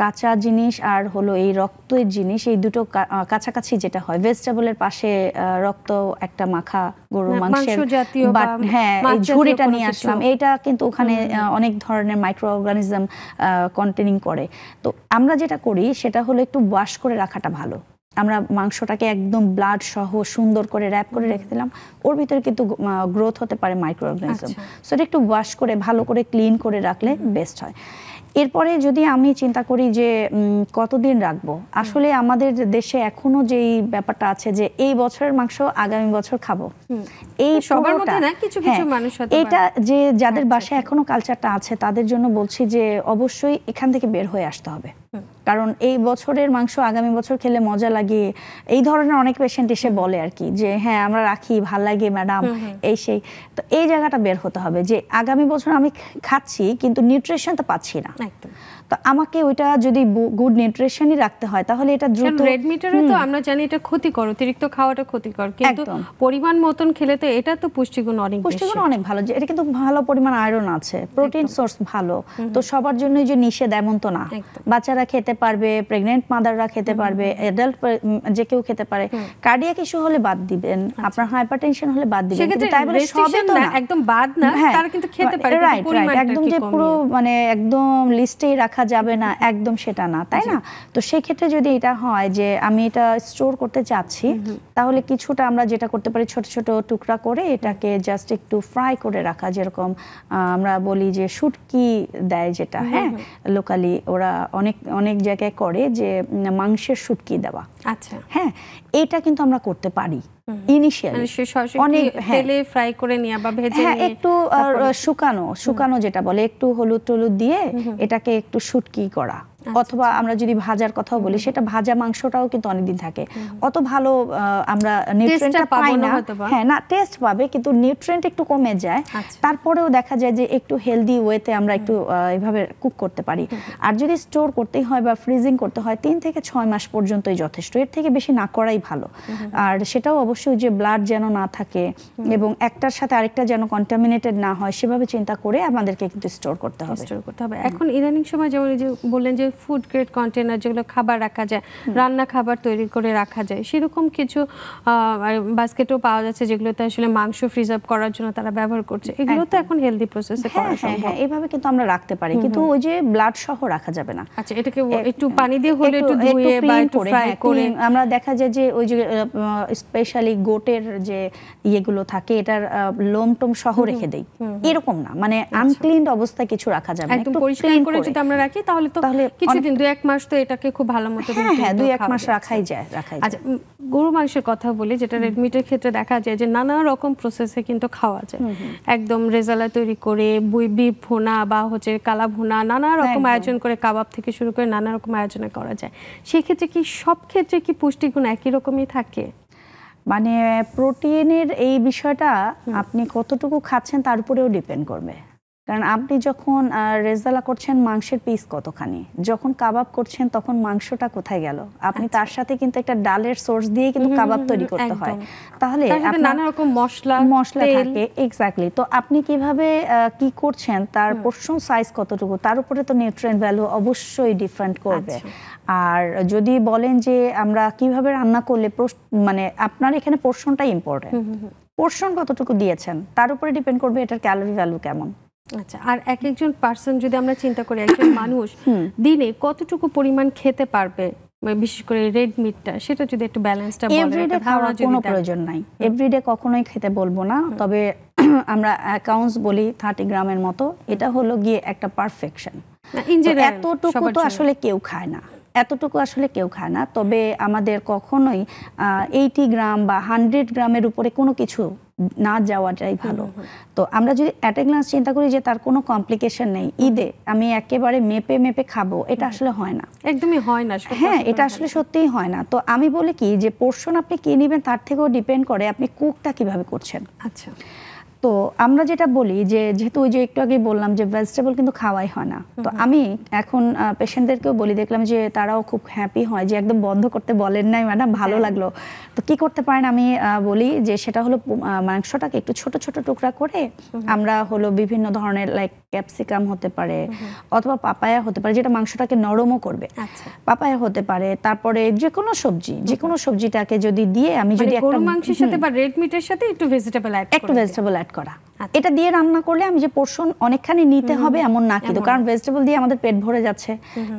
[SPEAKER 2] কাঁচা জিনিস আর হলো এই রক্তের জিনিস, এই দুটো কাছাকাছি যেটা হয়, ভেজিটেবলের পাশে রক্ত একটা মাখা গরুর মাংসের, হ্যাঁ, এই ঝুড়িটা নিয়ে আসলাম, এইটা কিন্তু ওখানে অনেক ধরনের মাইক্রো অর্গানিজম কন্টেনিং করে। তো আমরা যেটা করি সেটা হলো একটু ওয়াশ করে রাখাটা ভালো। আমরা মাংসটাকে একদম ব্লাড সহ সুন্দর করে র‍্যাপ করে রেখে দিলাম, ওর ভিতরে কিন্তু গ্রোথ হতে পারে মাইক্রো অর্গানিজম। সো এটা একটু ওয়াশ করে ভালো করে ক্লিন করে রাখলে বেস্ট হয়। এরপরে যদি আমি চিন্তা করি যে কতদিন রাখবো, আসলে আমাদের দেশে এখনো যেই ব্যাপারটা আছে যে এই বছরের মাংস আগামী বছর খাবো, এই
[SPEAKER 1] সবার মধ্যে না, কিছু কিছু মানুষ হয়তো
[SPEAKER 2] এটা যে যাদের বাসায় এখনো কালচারটা আছে তাদের জন্য বলছি যে অবশ্যই এখান থেকে বের হয়ে আসতে হবে। কারণ এই বছরের মাংস আগামী বছর খেলে মজা লাগে, এই ধরনের অনেক পেশেন্ট এসে বলে আর কি, যে হ্যাঁ আমরা রাখি, ভাল লাগে ম্যাডাম, এই সেই। তো এই জায়গাটা বের হতে হবে যে আগামী বছর আমি খাচ্ছি কিন্তু নিউট্রিশন তো পাচ্ছি না। তো আমাকে ওইটা যদি গুড নিউট্রিশনই রাখতে হয় তাহলে এটা দ্রুত,
[SPEAKER 1] রেড মিটারে তো আমরা জানি এটা ক্ষতিকর, অতিরিক্ত খাওয়াটা ক্ষতিকর, কিন্তু পরিমাণ মতন খেলে তো এটা তো পুষ্টিগুণ অনেক বেশি,
[SPEAKER 2] পুষ্টিগুণ অনেক ভালো, যে এটা কিন্তু ভালো পরিমাণ আয়রন আছে, প্রোটিন সোর্স ভালো। তো সবার জন্য যে নিষেধ এমন তো না, বাচ্চারা খেতে পারবে, প্রেগন্যান্ট মাদাররা খেতে পারবে, অ্যাডাল্ট যে কেউ খেতে পারে। কার্ডিয়াক ইস্যু হলে বাদ দিবেন, আপনার হাইপারটেনশন হলে বাদ দিবেন, কিন্তু তাই বলে সবই তো না,
[SPEAKER 1] একদম বাদ না, তারা কিন্তু খেতে পারে,
[SPEAKER 2] রাইট রাইট, একদম যে পুরো মানে একদম লিস্টেই রাখা যাবে না, একদম সেটা না, তাই না? তো সেই ক্ষেত্রে যদি এটা হয় যে আমি এটা স্টোর করতে চাচ্ছি, তাহলে কিছুটা আমরা যেটা করতে পারি ছোট ছোট টুকরা করে এটাকে জাস্ট একটু ফ্রাই করে রাখা, যেরকম আমরা বলি যে শুটকি দেয় যেটা, হ্যাঁ লোকালি ওরা অনেক অনেক জায়গায় করে যে মাংসের শুটকি দেওয়া।
[SPEAKER 1] আচ্ছা,
[SPEAKER 2] হ্যাঁ, এটা কিন্তু আমরা করতে পারি ইনিশিয়ালি,
[SPEAKER 1] অনেক তেলে ফ্রাই করে নিয়ে বা ভেজে
[SPEAKER 2] হ্যাঁ,
[SPEAKER 1] নিয়ে
[SPEAKER 2] একটু শুকানো যেটা বলে, একটু হলুদ টলুদ দিয়ে এটাকে একটু শুটকি করা, অথবা আমরা যদি ভাজার কথাও বলি, সেটা ভাজা মাংসটাও কিন্তু অনেকদিন থাকে। অত ভালো আমরা নিউট্রিয়েন্টটা পাই না, হ্যাঁ না, টেস্ট পাবে কিন্তু নিউট্রিয়েন্ট একটু কমে যায়। তারপরেও দেখা যায় যে একটু হেলদি ওয়েতে আমরা একটু এভাবে কুক করতে পারি। আর যদি স্টোর করতেই হয় বা ফ্রিজিং করতে হয়, 3 থেকে 6 মাস পর্যন্তই যথেষ্ট, এর থেকে বেশি না করাই ভালো। আর সেটাও অবশ্যই যে ব্লাড যেন না থাকে এবং একটার সাথে আরেকটা যেন কন্টামিনেটেড না হয়, সেভাবে চিন্তা করে আমাদেরকে কিন্তু স্টোর করতে হবে।
[SPEAKER 1] এখন ইদানিং সময় যেমন যে বললেন যে ফুড গ্রেড কন্টেনার, যেগুলো খাবার রাখা যায়, রান্না খাবার তৈরি করে রাখা যায়, সেরকম কিছু বাস্কেটও পাওয়া যাচ্ছে যেগুলোতে আসলে মাংস ফ্রিজ আপ করার জন্য তারা ব্যবহার করছে। এগুলো তো এখন হেলদি প্রসেসে করা সম্ভব।
[SPEAKER 2] হ্যাঁ, এইভাবে কিন্তু আমরা রাখতে পারি, কিন্তু ওই যে ব্লাড সহ রাখা যাবে না।
[SPEAKER 1] আচ্ছা, এটাকে একটু পানি দিয়ে হলে একটু ধুয়ে বা একটু ফ্রাই করে
[SPEAKER 2] আমরা দেখা যায় যে ওই যে স্পেশালি গোটের যে ইয়েগুলো থাকে, এটার লোম টোম সহ রেখে দেই, এরকম না, মানে আনক্লিনড অবস্থায় কিছু রাখা যাবে না।
[SPEAKER 1] একদম পরিষ্কার করে যদি আমরা রাখি তাহলে তো কিছুদিন 2-1 মাস তো এটাকে খুব ভালো মতো
[SPEAKER 2] হ্যাঁ 2-1 মাস রাখাই যায়।
[SPEAKER 1] আচ্ছা, গরু মাংসের কথা বলি, যেটা রেড মিটের ক্ষেত্রে দেখা যায় যে নানা রকম প্রসেসে কিন্তু খাওয়া যায়। একদম রেজালা তৈরি করে, বিফ ভুনা বা হচ্ছে কালা ভুনা, নানা রকম আয়োজন করে, কাবাব থেকে শুরু করে নানা রকম আয়োজনে করা যায়। সেক্ষেত্রে কি সব ক্ষেত্রে কি পুষ্টিগুণ একই রকমই থাকে?
[SPEAKER 2] মানে প্রোটিনের এই বিষয়টা আপনি কতটুকু খাচ্ছেন তার উপরেও ডিপেন্ড করবে। কারণ আপনি যখন রেজালা করছেন, মাংসের পিস কতখানি, যখন কাবাব করছেন তখন মাংসটা কোথায় গেল, আপনি তার সাথে কিন্তু একটা ডালের সোর্স দিয়ে কিন্তু কাবাব তৈরি করতে হয়, তাহলে
[SPEAKER 1] নানা রকম মশলা
[SPEAKER 2] থাকে। এক্স্যাক্টলি, তো আপনি কিভাবে কি করছেন, তার পোর্শন সাইজ কতটুকু, তার উপরে তো নিউট্রিয়েন্ট ভ্যালু অবশ্যই ডিফারেন্ট করবে। আর যদি বলেন যে আমরা কিভাবে রান্না করলে, মানে আপনার এখানে পোর্শনটাই ইম্পর্টেন্ট, পোর্শন কতটুকু দিয়েছেন তার উপরে ডিপেন্ড করবে এটার ক্যালোরি ভ্যালু কেমন।
[SPEAKER 1] আচ্ছা, আর একজন পার্সন যদি আমরা চিন্তা করি, একজন মানুষ দিনে কতটুকু পরিমাণ খেতে পারবে, বিশেষ করে রেড মিটটা, সেটা যদি একটু ব্যালেন্সটা বলেন।
[SPEAKER 2] এভরিডে খাওয়ার কোনো প্রয়োজন নাই, এভরিডে কখনোই খেতে বলবো না, তবে আমরা অ্যাকাউন্টস বলি 30 গ্রামের মতো, এটা হলো গিয়ে একটা পারফেকশন। এতটুকু তো আসলে কেউ খায় না, এতটুকু আসলে কেউ খায় না। তবে আমাদের কখনোই 80 গ্রাম বা 100 গ্রামের উপরে কোনো কিছু না যাওয়াটাই ভালো। তো আমরা যদি অ্যাট এ গ্লান্স চিন্তা করি যে তার কোনো কমপ্লিকেশন নেই, ঈদে আমি একেবারে মেপে খাবো, এটা আসলে হয় না,
[SPEAKER 1] একদমই হয় না।
[SPEAKER 2] হ্যাঁ, এটা আসলে সত্যিই হয় না। তো আমি বলি কি যে পোর্শন আপনি কি নেবেন তার থেকেও ডিপেন্ড করে আপনি কুকটা কিভাবে করছেন।
[SPEAKER 1] আচ্ছা,
[SPEAKER 2] তো আমরা যেটা বলি যে যেহেতু ওই যে একটু আগে বললাম যে ভেজিটেবল কিন্তু খাওয়াই হয় না, তো আমি এখন পেশেন্টদেরকেও বলি, দেখলাম যে তারাও খুব হ্যাপি হয় যে একদম বন্ধ করতে বলেন নাই ম্যাডাম, ভালো লাগলো। তো কি করতে পারেন, আমি বলি যে সেটা হলো মাংসটাকে একটু ছোট ছোট টুকরা করে আমরা হলো বিভিন্ন ধরনের লাইক ক্যাপসিকাম হতে পারে, অথবা পাপায়া হতে পারে, যেটা মাংসটাকে নরমও করবে, পাপায়া হতে পারে, তারপরে যে কোনো সবজিটাকে যদি দিয়ে আমি যদি একটা
[SPEAKER 1] মাংসের সাথে বা রেড মিটের সাথে একটু ভেজিটেবল
[SPEAKER 2] অ্যাড করা, এটা দিয়ে রান্না করলে আমি যে পোর্শন অনেকখানি নিতে হবে এমন না, কিন্তু কারণ ভেজিটেবল দিয়ে আমাদের পেট ভরে যাচ্ছে,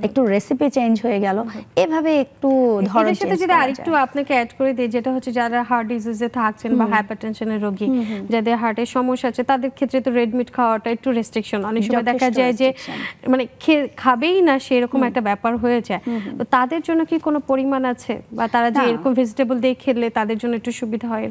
[SPEAKER 2] একটু রেসিপি চেঞ্জ হয়ে গেল, এভাবে একটু ধরন চেঞ্জ করা যায়।
[SPEAKER 1] যদি আরেকটু আপনাকে অ্যাড করে দেই, যেটা হচ্ছে যারা হার্ট ডিজিজে থাকছেন বা হাইপারটেনশনের রোগী, যাদের হার্টের সমস্যা আছে, তাদের ক্ষেত্রে তো রেড মিট খাওয়াটা একটু রেস্ট্রিকশন, অনেক সময় দেখা যায় যে মানে খাবেই না সেরকম একটা ব্যাপার হয়ে যায়। তো তাদের জন্য কি কোনো পরিমাণ আছে, বা তারা যে এরকম ভেজিটেবল দিয়ে খেলে তাদের জন্য একটু সুবিধা হয়?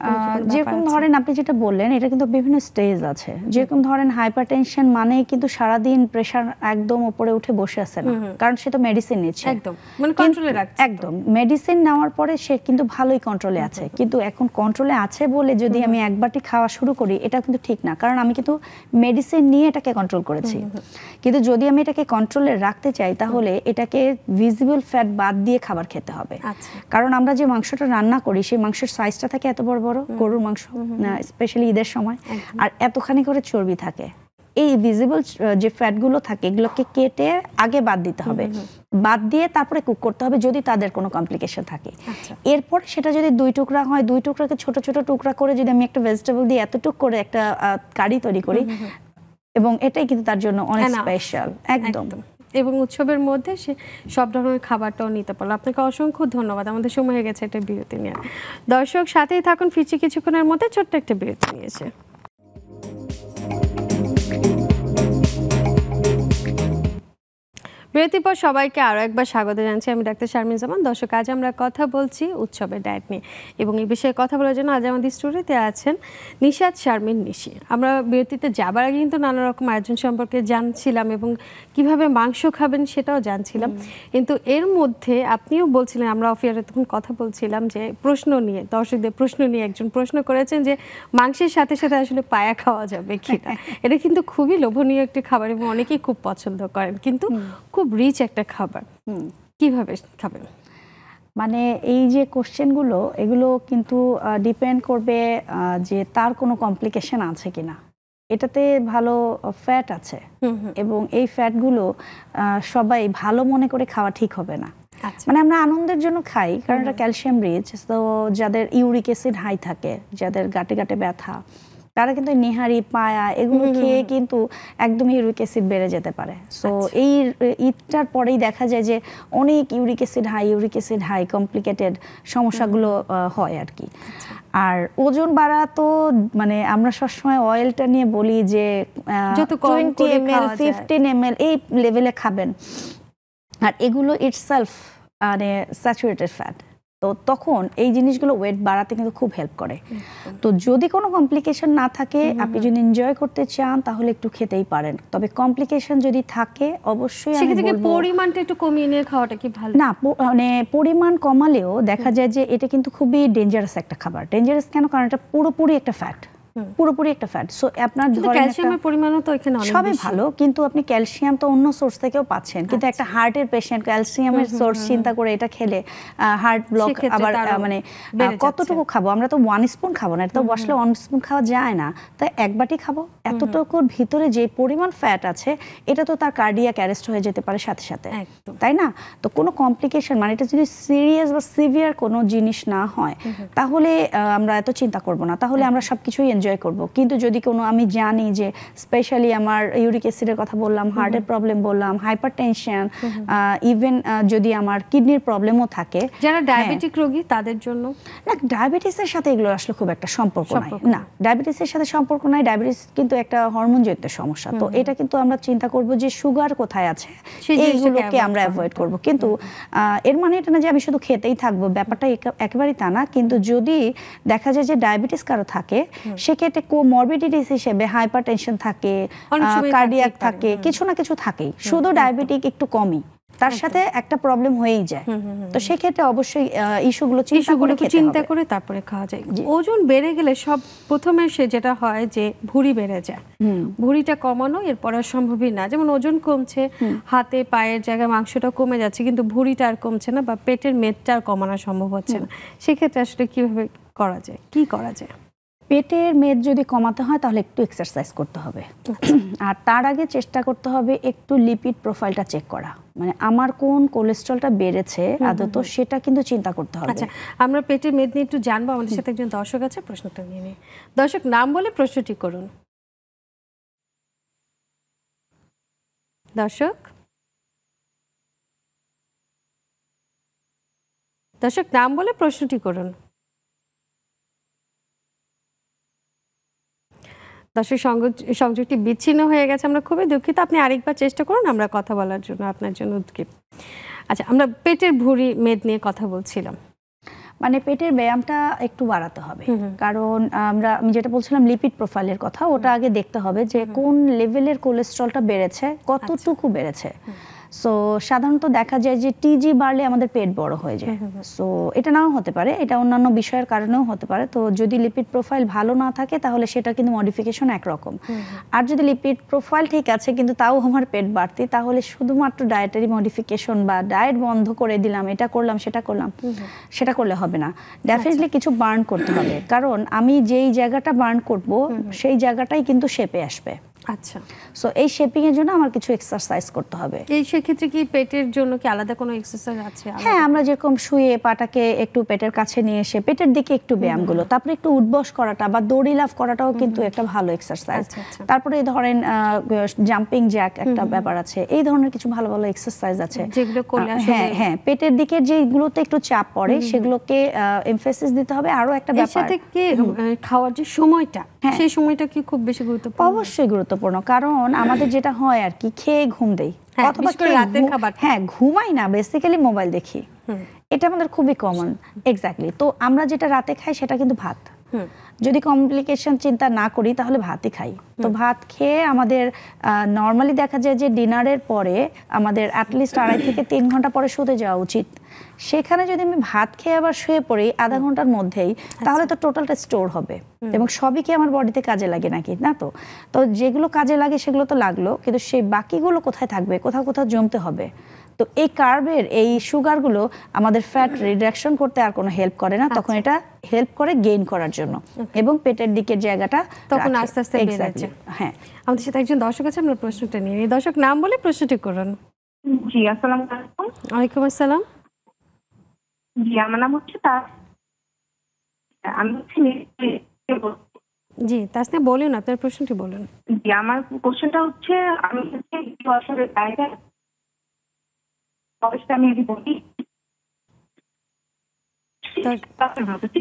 [SPEAKER 2] যেরকম ধরেন আপনি যেটা বললেন, এটা কিন্তু বিভিন্ন স্টেজ আছে। যেরকম ধরেন হাইপারটেনশন মানে কিন্তু সারাদিন প্রেসার একদম উপরে উঠে বসে আছে না, কারণ সে তো মেডিসিন নিচ্ছে,
[SPEAKER 1] একদম মানে কন্ট্রোলে রাখছে,
[SPEAKER 2] একদম মেডিসিন নেওয়ার পরে সে কিন্তু ভালোই কন্ট্রোলে আছে। কিন্তু এখন কন্ট্রোলে আছে বলে যদি আমি এক বাটি খাওয়া শুরু করি, এটা কিন্তু ঠিক না, কারণ আমি কিন্তু মেডিসিন নিয়ে এটাকে কন্ট্রোল করেছি। কিন্তু যদি আমি এটাকে কন্ট্রোলে রাখতে চাই, তাহলে এটাকে ভিজিবল ফ্যাট বাদ দিয়ে খাবার খেতে হবে। কারণ আমরা যে মাংসটা রান্না করি, সেই মাংসের সাইজটা থাকে এত বড় বড়, গরুর মাংস স্পেশালি ঈদের সময়, আর এতখানি করে চর্বি থাকে। এই ভিজিবল যে ফ্যাটগুলো থাকে, এগুলোকে কেটে আগে বাদ দিতে হবে, বাদ দিয়ে তারপরে কুক করতে হবে যদি তাদের কোনো কমপ্লিকেশন থাকে। এরপর সেটা যদি 2 টুকরা হয়, 2 টুকরাকে ছোট ছোট টুকরা করে যদি আমি একটা ভেজিটেবল দিয়ে এতটুক করে একটা কারি তৈরি করি, এবং এটাই কিন্তু তার জন্য অনেক স্পেশাল একদম।
[SPEAKER 1] এবং উৎসবের মধ্যে সে সব ধরনের খাবারটাও নিতে পারলো। আপনাকে অসংখ্য ধন্যবাদ। আমাদের সময় হয়ে গেছে একটা বিরতি নিয়ে। দর্শক সাথেই থাকুন, ফিরছি কিছুক্ষণের মধ্যে ছোট্ট একটা বিরতি নিয়েছে। বিরতির পর সবাইকে আরও একবার স্বাগত জানাচ্ছি। আমি ডাক্তার শারমিন জামান। দর্শক, আজ আমরা কথা বলছি উৎসবের ডায়েট নিয়ে এবং এই বিষয়ে কথা বলার জন্য আজ আমাদের স্টুডিওতে আছেন নিশাত শারমিন নিশি। আমরা বিরতিতে যাবার আগে কিন্তু নানা রকম আয়োজন সম্পর্কে জানছিলাম এবং কিভাবে মাংস খাবেন সেটাও জানছিলাম, কিন্তু এর মধ্যে আপনিও বলছিলেন, আমরা অফিয়ারে তখন কথা বলছিলাম যে প্রশ্ন নিয়ে, দর্শকদের প্রশ্ন নিয়ে একজন প্রশ্ন করেছেন যে মাংসের সাথে সাথে আসলে পায়া খাওয়া যাবে কিনা। এটা কিন্তু খুবই লোভনীয় একটি খাবার এবং অনেকেই খুব পছন্দ করেন, কিন্তু খুব রিচ একটা খাবার। কিভাবে খাবেন?
[SPEAKER 2] মানে এই যে কোশ্চেনগুলো, এগুলো কিন্তু ডিপেন্ড করবে যে তার কোনো কমপ্লিকেশন আছে কিনা। এটাতে ভালো ফ্যাট আছে এবং এই ফ্যাটগুলো সবাই ভালো মনে করে খাওয়া ঠিক হবে না। মানে আমরা আনন্দের জন্য খাই, কারণ এটা ক্যালসিয়াম রিচ। তো যাদের ইউরিক অ্যাসিড হাই থাকে, যাদের গাঁটে গাঁটে ব্যথা, তারা কিন্তু নেহারি পায়া এগুলো খেয়ে কিন্তু একদম ইউরিক অ্যাসিড বেড়ে যেতে পারে। সো এই ঈদটার পরেই দেখা যায় যে অনেক ইউরিক অ্যাসিড হাই কমপ্লিকেটেড সমস্যাগুলো হয় আর কি। আর ওজন বাড়া তো মানে আমরা সবসময় অয়েলটা নিয়ে বলি যে 20 ml 15 ml এই লেভেলে খাবেন, আর এগুলো ইটসেলফ মানে স্যাচুরেটেড ফ্যাট। তো তখন এই জিনিসগুলো ওয়েট বাড়াতে কিন্তু খুব হেল্প করে। তো যদি কোনো কমপ্লিকেশন না থাকে, আপনি যদি এনজয় করতে চান তাহলে একটু খেতেই পারেন। তবে কমপ্লিকেশন যদি থাকে অবশ্যই আমি বলবো
[SPEAKER 1] পরিমাণটা একটু কমিয়ে নিয়ে খাওয়াটা কি ভালো
[SPEAKER 2] না। মানে পরিমাণ কমালেও দেখা যায় যে এটা কিন্তু খুবই ডেঞ্জারাস একটা খাবার। ডেঞ্জারাস কেন? কারণ এটা পুরোপুরি একটা ফ্যাট, পুরোপুরি একটা ফ্যাট। সো আপনার ধরেন
[SPEAKER 1] ক্যালসিয়ামের পরিমাণও তো এখানে অনেক
[SPEAKER 2] সবই ভালো, কিন্তু আপনি ক্যালসিয়াম তো অন্য সোর্স থেকেও পাচ্ছেন। কিন্তু একটা হার্টের পেশেন্ট ক্যালসিয়ামের সোর্স চিন্তা করে এটা খেলে হার্ট ব্লক আবার মানে কতটুকু খাবো? আমরা তো 1 স্পুন খাবো না, এটা তো বসলে 1 স্পুন খাওয়া যায় না, তাই এক বাটি খাবো। এতটুকুর ভিতরে যে পরিমাণ ফ্যাট আছে এটা তো তার কার্ডিয়াক অ্যারেস্ট হয়ে যেতে পারে সাথে সাথে, তাই না? তো কোনো কমপ্লিকেশন মানে এটা যদি সিরিয়াস বা সিভিয়ার কোনো জিনিস না হয় তাহলে আমরা এত চিন্তা করব না, তাহলে আমরা সবকিছুই এনজয় করব। কিন্তু যদি কোনো আমি জানি যে স্পেশালি আমার ইউরিক অ্যাসিডের কথা বললাম, হার্টের প্রবলেম বললাম, হাইপারটেনশন, ইভেন যদি আমার কিডনির প্রবলেমও থাকে,
[SPEAKER 1] যারা ডায়াবেটিক রোগী তাদের জন্য
[SPEAKER 2] না, ডায়াবেটিসের সাথে এগুলো আসলে খুব একটা সম্পর্ক নাই। না, ডায়াবেটিসের সাথে সম্পর্ক নাই। ডায়াবেটিস কিন্তু একটা হরমোনজনিত সমস্যা। তো এটা কিন্তু আমরা চিন্তা করব যে সুগার কোথায় আছে, এইগুলোকে আমরা অ্যাভয়েড করব। কিন্তু এর মানে এটা না যে আমি শুধু খেতেই থাকবো, ব্যাপারটা একেবারেই তা না। কিন্তু যদি দেখা যায় যে ডায়াবেটিস কারো থাকে, সেক্ষেত্রে কোমরবিডিটিস হিসেবে হাইপারটেনশন থাকে, কার্ডিয়াক থাকে, কিছু না কিছু থাকেই। শুধু ডায়াবেটিক একটু কমই, তার সাথে একটা প্রবলেম হয়েই যায়। তো সেক্ষেত্রে অবশ্যই ইস্যুগুলো চিন্তা করে
[SPEAKER 1] তারপরে খাওয়া যায়। ওজন বেড়ে গেলে সব প্রথমে সে যেটা হয় যে ভুঁড়ি বেড়ে যায়, ভুঁড়িটা কমানো এরপর আর সম্ভবই না। যেমন ওজন কমছে, হাতে পায়ের জায়গায় মাংসটা কমে যাচ্ছে, কিন্তু ভুঁড়িটা আর কমছে না বা পেটের মেদটা আর কমানো সম্ভব হচ্ছে না। সেক্ষেত্রে আসলে কিভাবে করা যায়, কি করা যায়?
[SPEAKER 2] পেটের মেদ যদি কমাতে হয় তাহলে একটু এক্সারসাইজ করতে হবে, আর তার আগে চেষ্টা করতে হবে একটু লিপিড প্রোফাইলটা চেক করা। মানে আমার কোন কোলেস্ট্রলটা বেড়েছে আদত সেটা কিন্তু চিন্তা করতে হবে।
[SPEAKER 1] আচ্ছা, আমরা পেটের মেদ নিয়ে একটু জানবো। আমাদের সাথে একজন দর্শক আছে, প্রশ্নটা নিয়ে নিই। দর্শক, নাম বলে প্রশ্নটি করুন। দর্শক নাম বলে প্রশ্নটি করুন। দর্শক, সংযোগটি বিচ্ছিন্ন হয়ে গেছে, আমরা খুবই দুঃখিত। আপনি আরেকবার চেষ্টা করুন, আমরা কথা বলার জন্য আপনার জন্য উদ্গ্রীব। আচ্ছা, আমরা পেটের ভুঁড়ি মেদ নিয়ে কথা বলছিলাম।
[SPEAKER 2] মানে পেটের ব্যায়ামটা একটু বাড়াতে হবে, কারণ আমি যেটা বলছিলাম লিপিড প্রোফাইলের কথা, ওটা আগে দেখতে হবে যে কোন লেভেলের কোলেস্ট্রলটা বেড়েছে, কতটুকু বেড়েছে। সো সাধারণত দেখা যায় যে টিজি বাড়লে আমাদের পেট বড় হয়ে যায়। সো এটা নাও হতে পারে, এটা অন্যান্য বিষয়ের কারণেও হতে পারে। তো যদি লিপিড প্রোফাইল ভালো না থাকে তাহলে সেটা কিন্তু মডিফিকেশন একরকম। আর যদি লিপিড প্রোফাইল ঠিক আছে কিন্তু তাও আমার পেট বাড়তি, তাহলে শুধুমাত্র ডায়েটারি মডিফিকেশন বা ডায়েট বন্ধ করে দিলাম, এটা করলাম সেটা করলাম, সেটা করলে হবে না। ডেফিনেটলি কিছু বার্ন করতে হবে, কারণ আমি যেই জায়গাটা বার্ন করব সেই জায়গাটাই কিন্তু শেপে আসবে।
[SPEAKER 1] আচ্ছা,
[SPEAKER 2] সো এই শেপিং এর জন্য আমার কিছু এক্সারসাইজ করতে হবে।
[SPEAKER 1] এই সেক্ষেত্রে কি পেটের জন্য কি আলাদা কোনো এক্সারসাইজ আছে?
[SPEAKER 2] হ্যাঁ, আমরা যেরকম শুয়ে পাটাকে একটু পেটের কাছে নিয়ে এসে পেটের দিকে একটু ব্যায়ামগুলো, তারপরে একটু উঠবস করাটা বা দড়ি লাফ করাটাও কিন্তু একটা ভালো এক্সারসাইজ। তারপরে ধরেন জাম্পিং জ্যাক একটা ব্যাপার আছে, এই ধরনের কিছু ভালো ভালো এক্সারসাইজ আছে যেগুলো করলে হ্যাঁ পেটের দিকে যেগুলোতে একটু চাপ পড়ে সেগুলোকে এমফেসিস দিতে হবে। আরো একটা ব্যাপার,
[SPEAKER 1] এর সাথে কি খাওয়ার যে সময়টা, সেই সময়টা কি খুব বেশি গুরুত্বপূর্ণ?
[SPEAKER 2] অবশ্যই গুরুত্বপূর্ণ, কারণ আমাদের যেটা হয় আর কি, খেয়ে ঘুম দেই,
[SPEAKER 1] হ্যাঁ,
[SPEAKER 2] অথবা
[SPEAKER 1] বিশেষ করে রাতের খাবার।
[SPEAKER 2] হ্যাঁ, ঘুমাই না, বেসিক্যালি মোবাইল দেখি। এটা আমাদের খুবই কমন। এক্স্যাক্টলি। তো আমরা যেটা রাতে খাই সেটা কিন্তু ভাত। যদি কমপ্লিকেশন চিন্তা না করি তাহলে ভাতই খাই। তো ভাত খেয়ে আমাদের নর্মালি দেখা যায় যে ডিনারের পরে আমাদের অ্যাটলিস্ট 2.5 থেকে 3 ঘন্টা পরে শুতে যাওয়া উচিত। সেখানে যদি আমি ভাত খেয়ে আবার শুয়ে পড়ি আধা ঘন্টার মধ্যেই, তাহলে তো টোটালটা স্টোর হবে এবং সবই কি আমার বডিতে কাজে লাগে নাকি? না তো। তো যেগুলো কাজে লাগে সেগুলো তো লাগলো, কিন্তু সেই বাকিগুলো কোথায় থাকবে? কোথাও কোথাও জমতে হবে। তো এই কার্বের এই সুগারগুলো আমাদের ফ্যাট রিডাকশন করতে আর কোনো হেল্প করে না, তখন এটা হেল্প করে গেইন করার জন্য এবং পেটের দিকের জায়গাটা
[SPEAKER 1] তখন আস্তে আস্তে বেড়ে যাচ্ছে।
[SPEAKER 2] হ্যাঁ,
[SPEAKER 1] আমাদের সাথে একজন দর্শক আছে, আমরা প্রশ্নটা নিয়ে নিই। দর্শক নাম বলে প্রশ্নটি করুন।
[SPEAKER 3] জি, আসসালামু আলাইকুম।
[SPEAKER 1] ওয়ালাইকুম আসসালাম।
[SPEAKER 3] জি, আমার নাম হচ্ছে আমি
[SPEAKER 1] জি, তাসনিয়া বলুন, আপনার প্রশ্নটি বলুন।
[SPEAKER 3] জি, আমার কোশ্চেনটা হচ্ছে আমি হচ্ছে বছরের বাইরে বয়সটা আমি যদি বলি।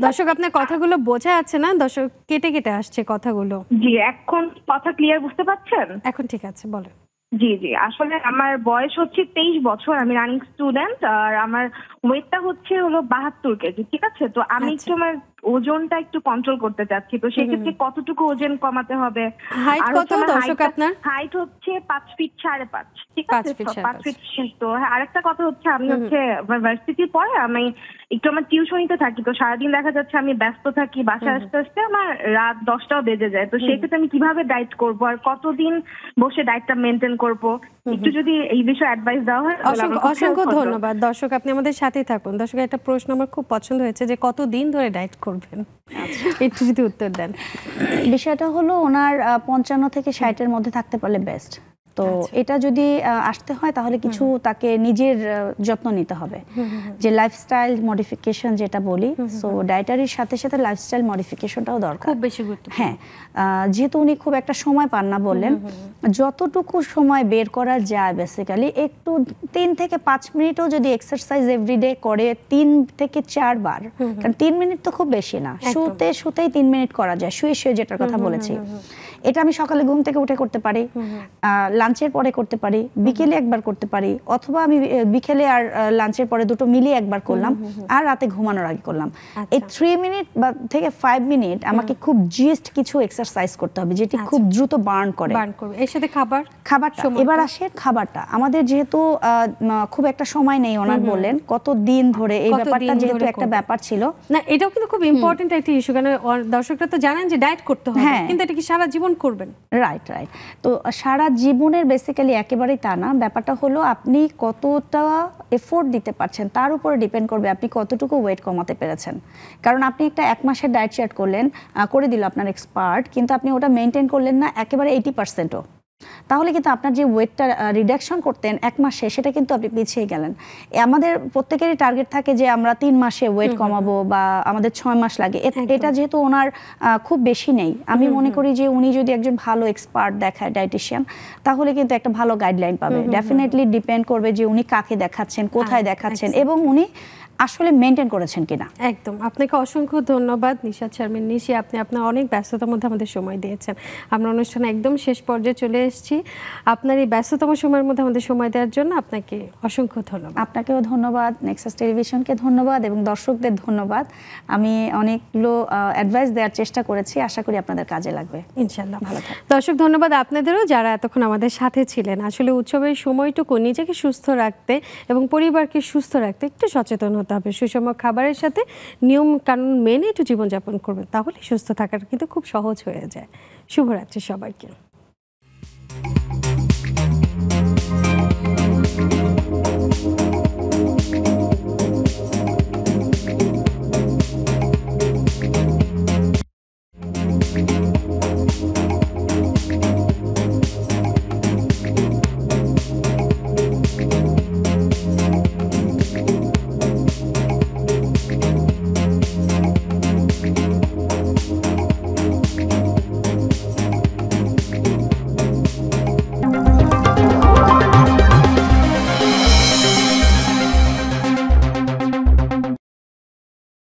[SPEAKER 1] দর্শক আপনার কথাগুলো বোঝা যাচ্ছে না, দর্শক কেটে কেটে আসছে কথাগুলো।
[SPEAKER 3] জি, এখন কথা ক্লিয়ার বুঝতে পারছেন?
[SPEAKER 1] এখন ঠিক আছে, বলেন।
[SPEAKER 3] জি জি, আসলে আমার বয়স হচ্ছে 23 বছর, আমি রানিং স্টুডেন্ট, আর আমার ওয়েটটা হলো 72 কেজি। ঠিক আছে, তো আমি একটু আমার ওজনটা একটু কন্ট্রোল করতে চাচ্ছি। তো সেক্ষেত্রে কতটুকু ওজন কমাতে হবে?
[SPEAKER 1] হাইট কত দর্শক আপনার?
[SPEAKER 3] হাইট হচ্ছে 5 ফিট 5.5। ঠিক
[SPEAKER 1] 5
[SPEAKER 3] আছে,
[SPEAKER 1] ফিট
[SPEAKER 3] 5 ফিট। তো হ্যাঁ, আরেকটা কথা হচ্ছে আমি হচ্ছে ভার্সিটির পরে আমি একটু আমার টিউশনিতে থাকি। তো সারাদিন দেখা যাচ্ছে আমি ব্যস্ত থাকি, বাসায় আসতে আসতে আমার রাত 10টাও বেজে যায়। তো সেক্ষেত্রে আমি কিভাবে ডায়েট করব আর কতদিন বসে ডায়েটটা মেনটেন করব, একটু যদি এই বিষয়ে অ্যাডভাইস দেওয়া হয়।
[SPEAKER 1] অসংখ্য ধন্যবাদ। দর্শক আপনি আমাদের সাথেই থাকুন। দর্শক একটা প্রশ্ন আমার খুব পছন্দ হয়েছে যে কতদিন ধরে ডায়েট করবেন, একটু যদি উত্তর দেন।
[SPEAKER 2] বিষয়টা হলো ওনার 55 থেকে 60-এর মধ্যে থাকতে পারলে বেস্ট। তো এটা যদি আসতে হয় তাহলে কিছু তাকে নিজের যত্ন নিতে হবে, যে লাইফস্টাইল মডিফিকেশন যেটা বলি। সো ডায়েটারির সাথে সাথে লাইফস্টাইল মডিফিকেশনটাও দরকার,
[SPEAKER 1] খুব বেশি গুরুত্বপূর্ণ।
[SPEAKER 2] হ্যাঁ, যেহেতু উনি খুব একটা সময় পান না বললেন, যতটুকু সময় বের করা যায় বেসিক্যালি একটু 3 থেকে 5 মিনিটও যদি এক্সারসাইজ এভরিডে করে 3 থেকে 4 বার, কারণ 3 মিনিট তো খুব বেশি না, শুতেই 3 মিনিট করা যায়, শুয়ে শুয়ে যেটার কথা বলেছি। এটা আমি সকালে ঘুম থেকে উঠে করতে পারি, লাঞ্চের পরে করতে পারি, বিকেলে একবার করতে পারি, অথবা আমি বিকেলে আর লাঞ্চের পরে দুটো মিলিয়ে একবার করলাম, আর রাতে ঘুমানোর আগে করলাম। এই 3 মিনিট বা থেকে 5 মিনিট আমাকে খুব জিস্ট কিছু এক্সারসাইজ করতে হবে যেটি খুব দ্রুত বার্ন করে।
[SPEAKER 1] এর সাথে খাবারটা
[SPEAKER 2] এবার আসে খাবারটা। আমাদের যেহেতু খুব একটা সময় নেই, ওনার বললেন কত দিন ধরে এই ব্যাপারটা যেহেতু একটা ব্যাপার ছিল
[SPEAKER 1] না, এটাও কিন্তু খুব ইম্পর্টেন্ট একটা ইস্যু, কারণ দর্শকরা তো জানেন যে ডায়েট করতে হবে, কিন্তু এটা কি সারা জীবন করবেন?
[SPEAKER 2] রাইট। তো সারা জীবনের বেসিক্যালি একেবারেই তা না, ব্যাপারটা হলো আপনি কতটা এফোর্ট দিতে পারছেন তার উপরে ডিপেন্ড করবে আপনি কতটুকু ওয়েট কমাতে পেরেছেন। কারণ আপনি একটা 1 মাসের ডায়েট চার্ট করলেন, করে দিল আপনার এক্সপার্ট, কিন্তু আপনি ওটা মেনটেন করলেন না একেবারে 80%ও, তাহলে কিন্তু আপনার যে ওয়েটটা রিডাকশন করতেন 1 মাসে, সেটা কিন্তু আপনি পিছিয়ে গেলেন। আমাদের প্রত্যেকেরই টার্গেট থাকে যে আমরা 3 মাসে ওয়েট কমাবো বা আমাদের 6 মাস লাগে। এটা যেহেতু ওনার খুব বেশি নেই, আমি মনে করি যে উনি যদি একজন ভালো এক্সপার্ট দেখায় ডায়েটিশিয়ান, তাহলে কিন্তু একটা ভালো গাইডলাইন পাবে। ডেফিনেটলি ডিপেন্ড করবে যে উনি কাকে দেখাচ্ছেন, কোথায় দেখাচ্ছেন এবং উনি আসলে মেনটেন করেছেন কিনা।
[SPEAKER 1] একদম। আপনাকে অসংখ্য ধন্যবাদ নিশাত শারমিন নিশি, আপনি আপনার অনেক ব্যস্ততার মধ্যে আমাদের সময় দিয়েছেন। আমরা অনুষ্ঠানে একদম শেষ পর্যায়ে চলে এসেছি। আপনার এই ব্যস্ততম সময়ের মধ্যে আমাদের সময় দেওয়ার জন্য আপনাকে অসংখ্য ধন্যবাদ।
[SPEAKER 2] আপনাকেও ধন্যবাদ, নেক্সাস টেলিভিশনকে ধন্যবাদ এবং দর্শকদের ধন্যবাদ। আমি অনেকগুলো অ্যাডভাইস দেওয়ার চেষ্টা করেছি, আশা করি আপনাদের কাজে লাগবে
[SPEAKER 1] ইনশাআল্লাহ। ভালো থাকবেন দর্শক। ধন্যবাদ আপনাদেরও যারা এতক্ষণ আমাদের সাথে ছিলেন। আসলে উৎসবের সময়টুকু নিজেকে সুস্থ রাখতে এবং পরিবারকে সুস্থ রাখতে একটু সচেতন হতে হবে। সুষম খাবারের সাথে নিয়ম কানুন মেনে একটু জীবনযাপন করবেন, তাহলে সুস্থ থাকাটা কিন্তু খুব সহজ হয়ে যায়। শুভরাত্রি সবাইকে।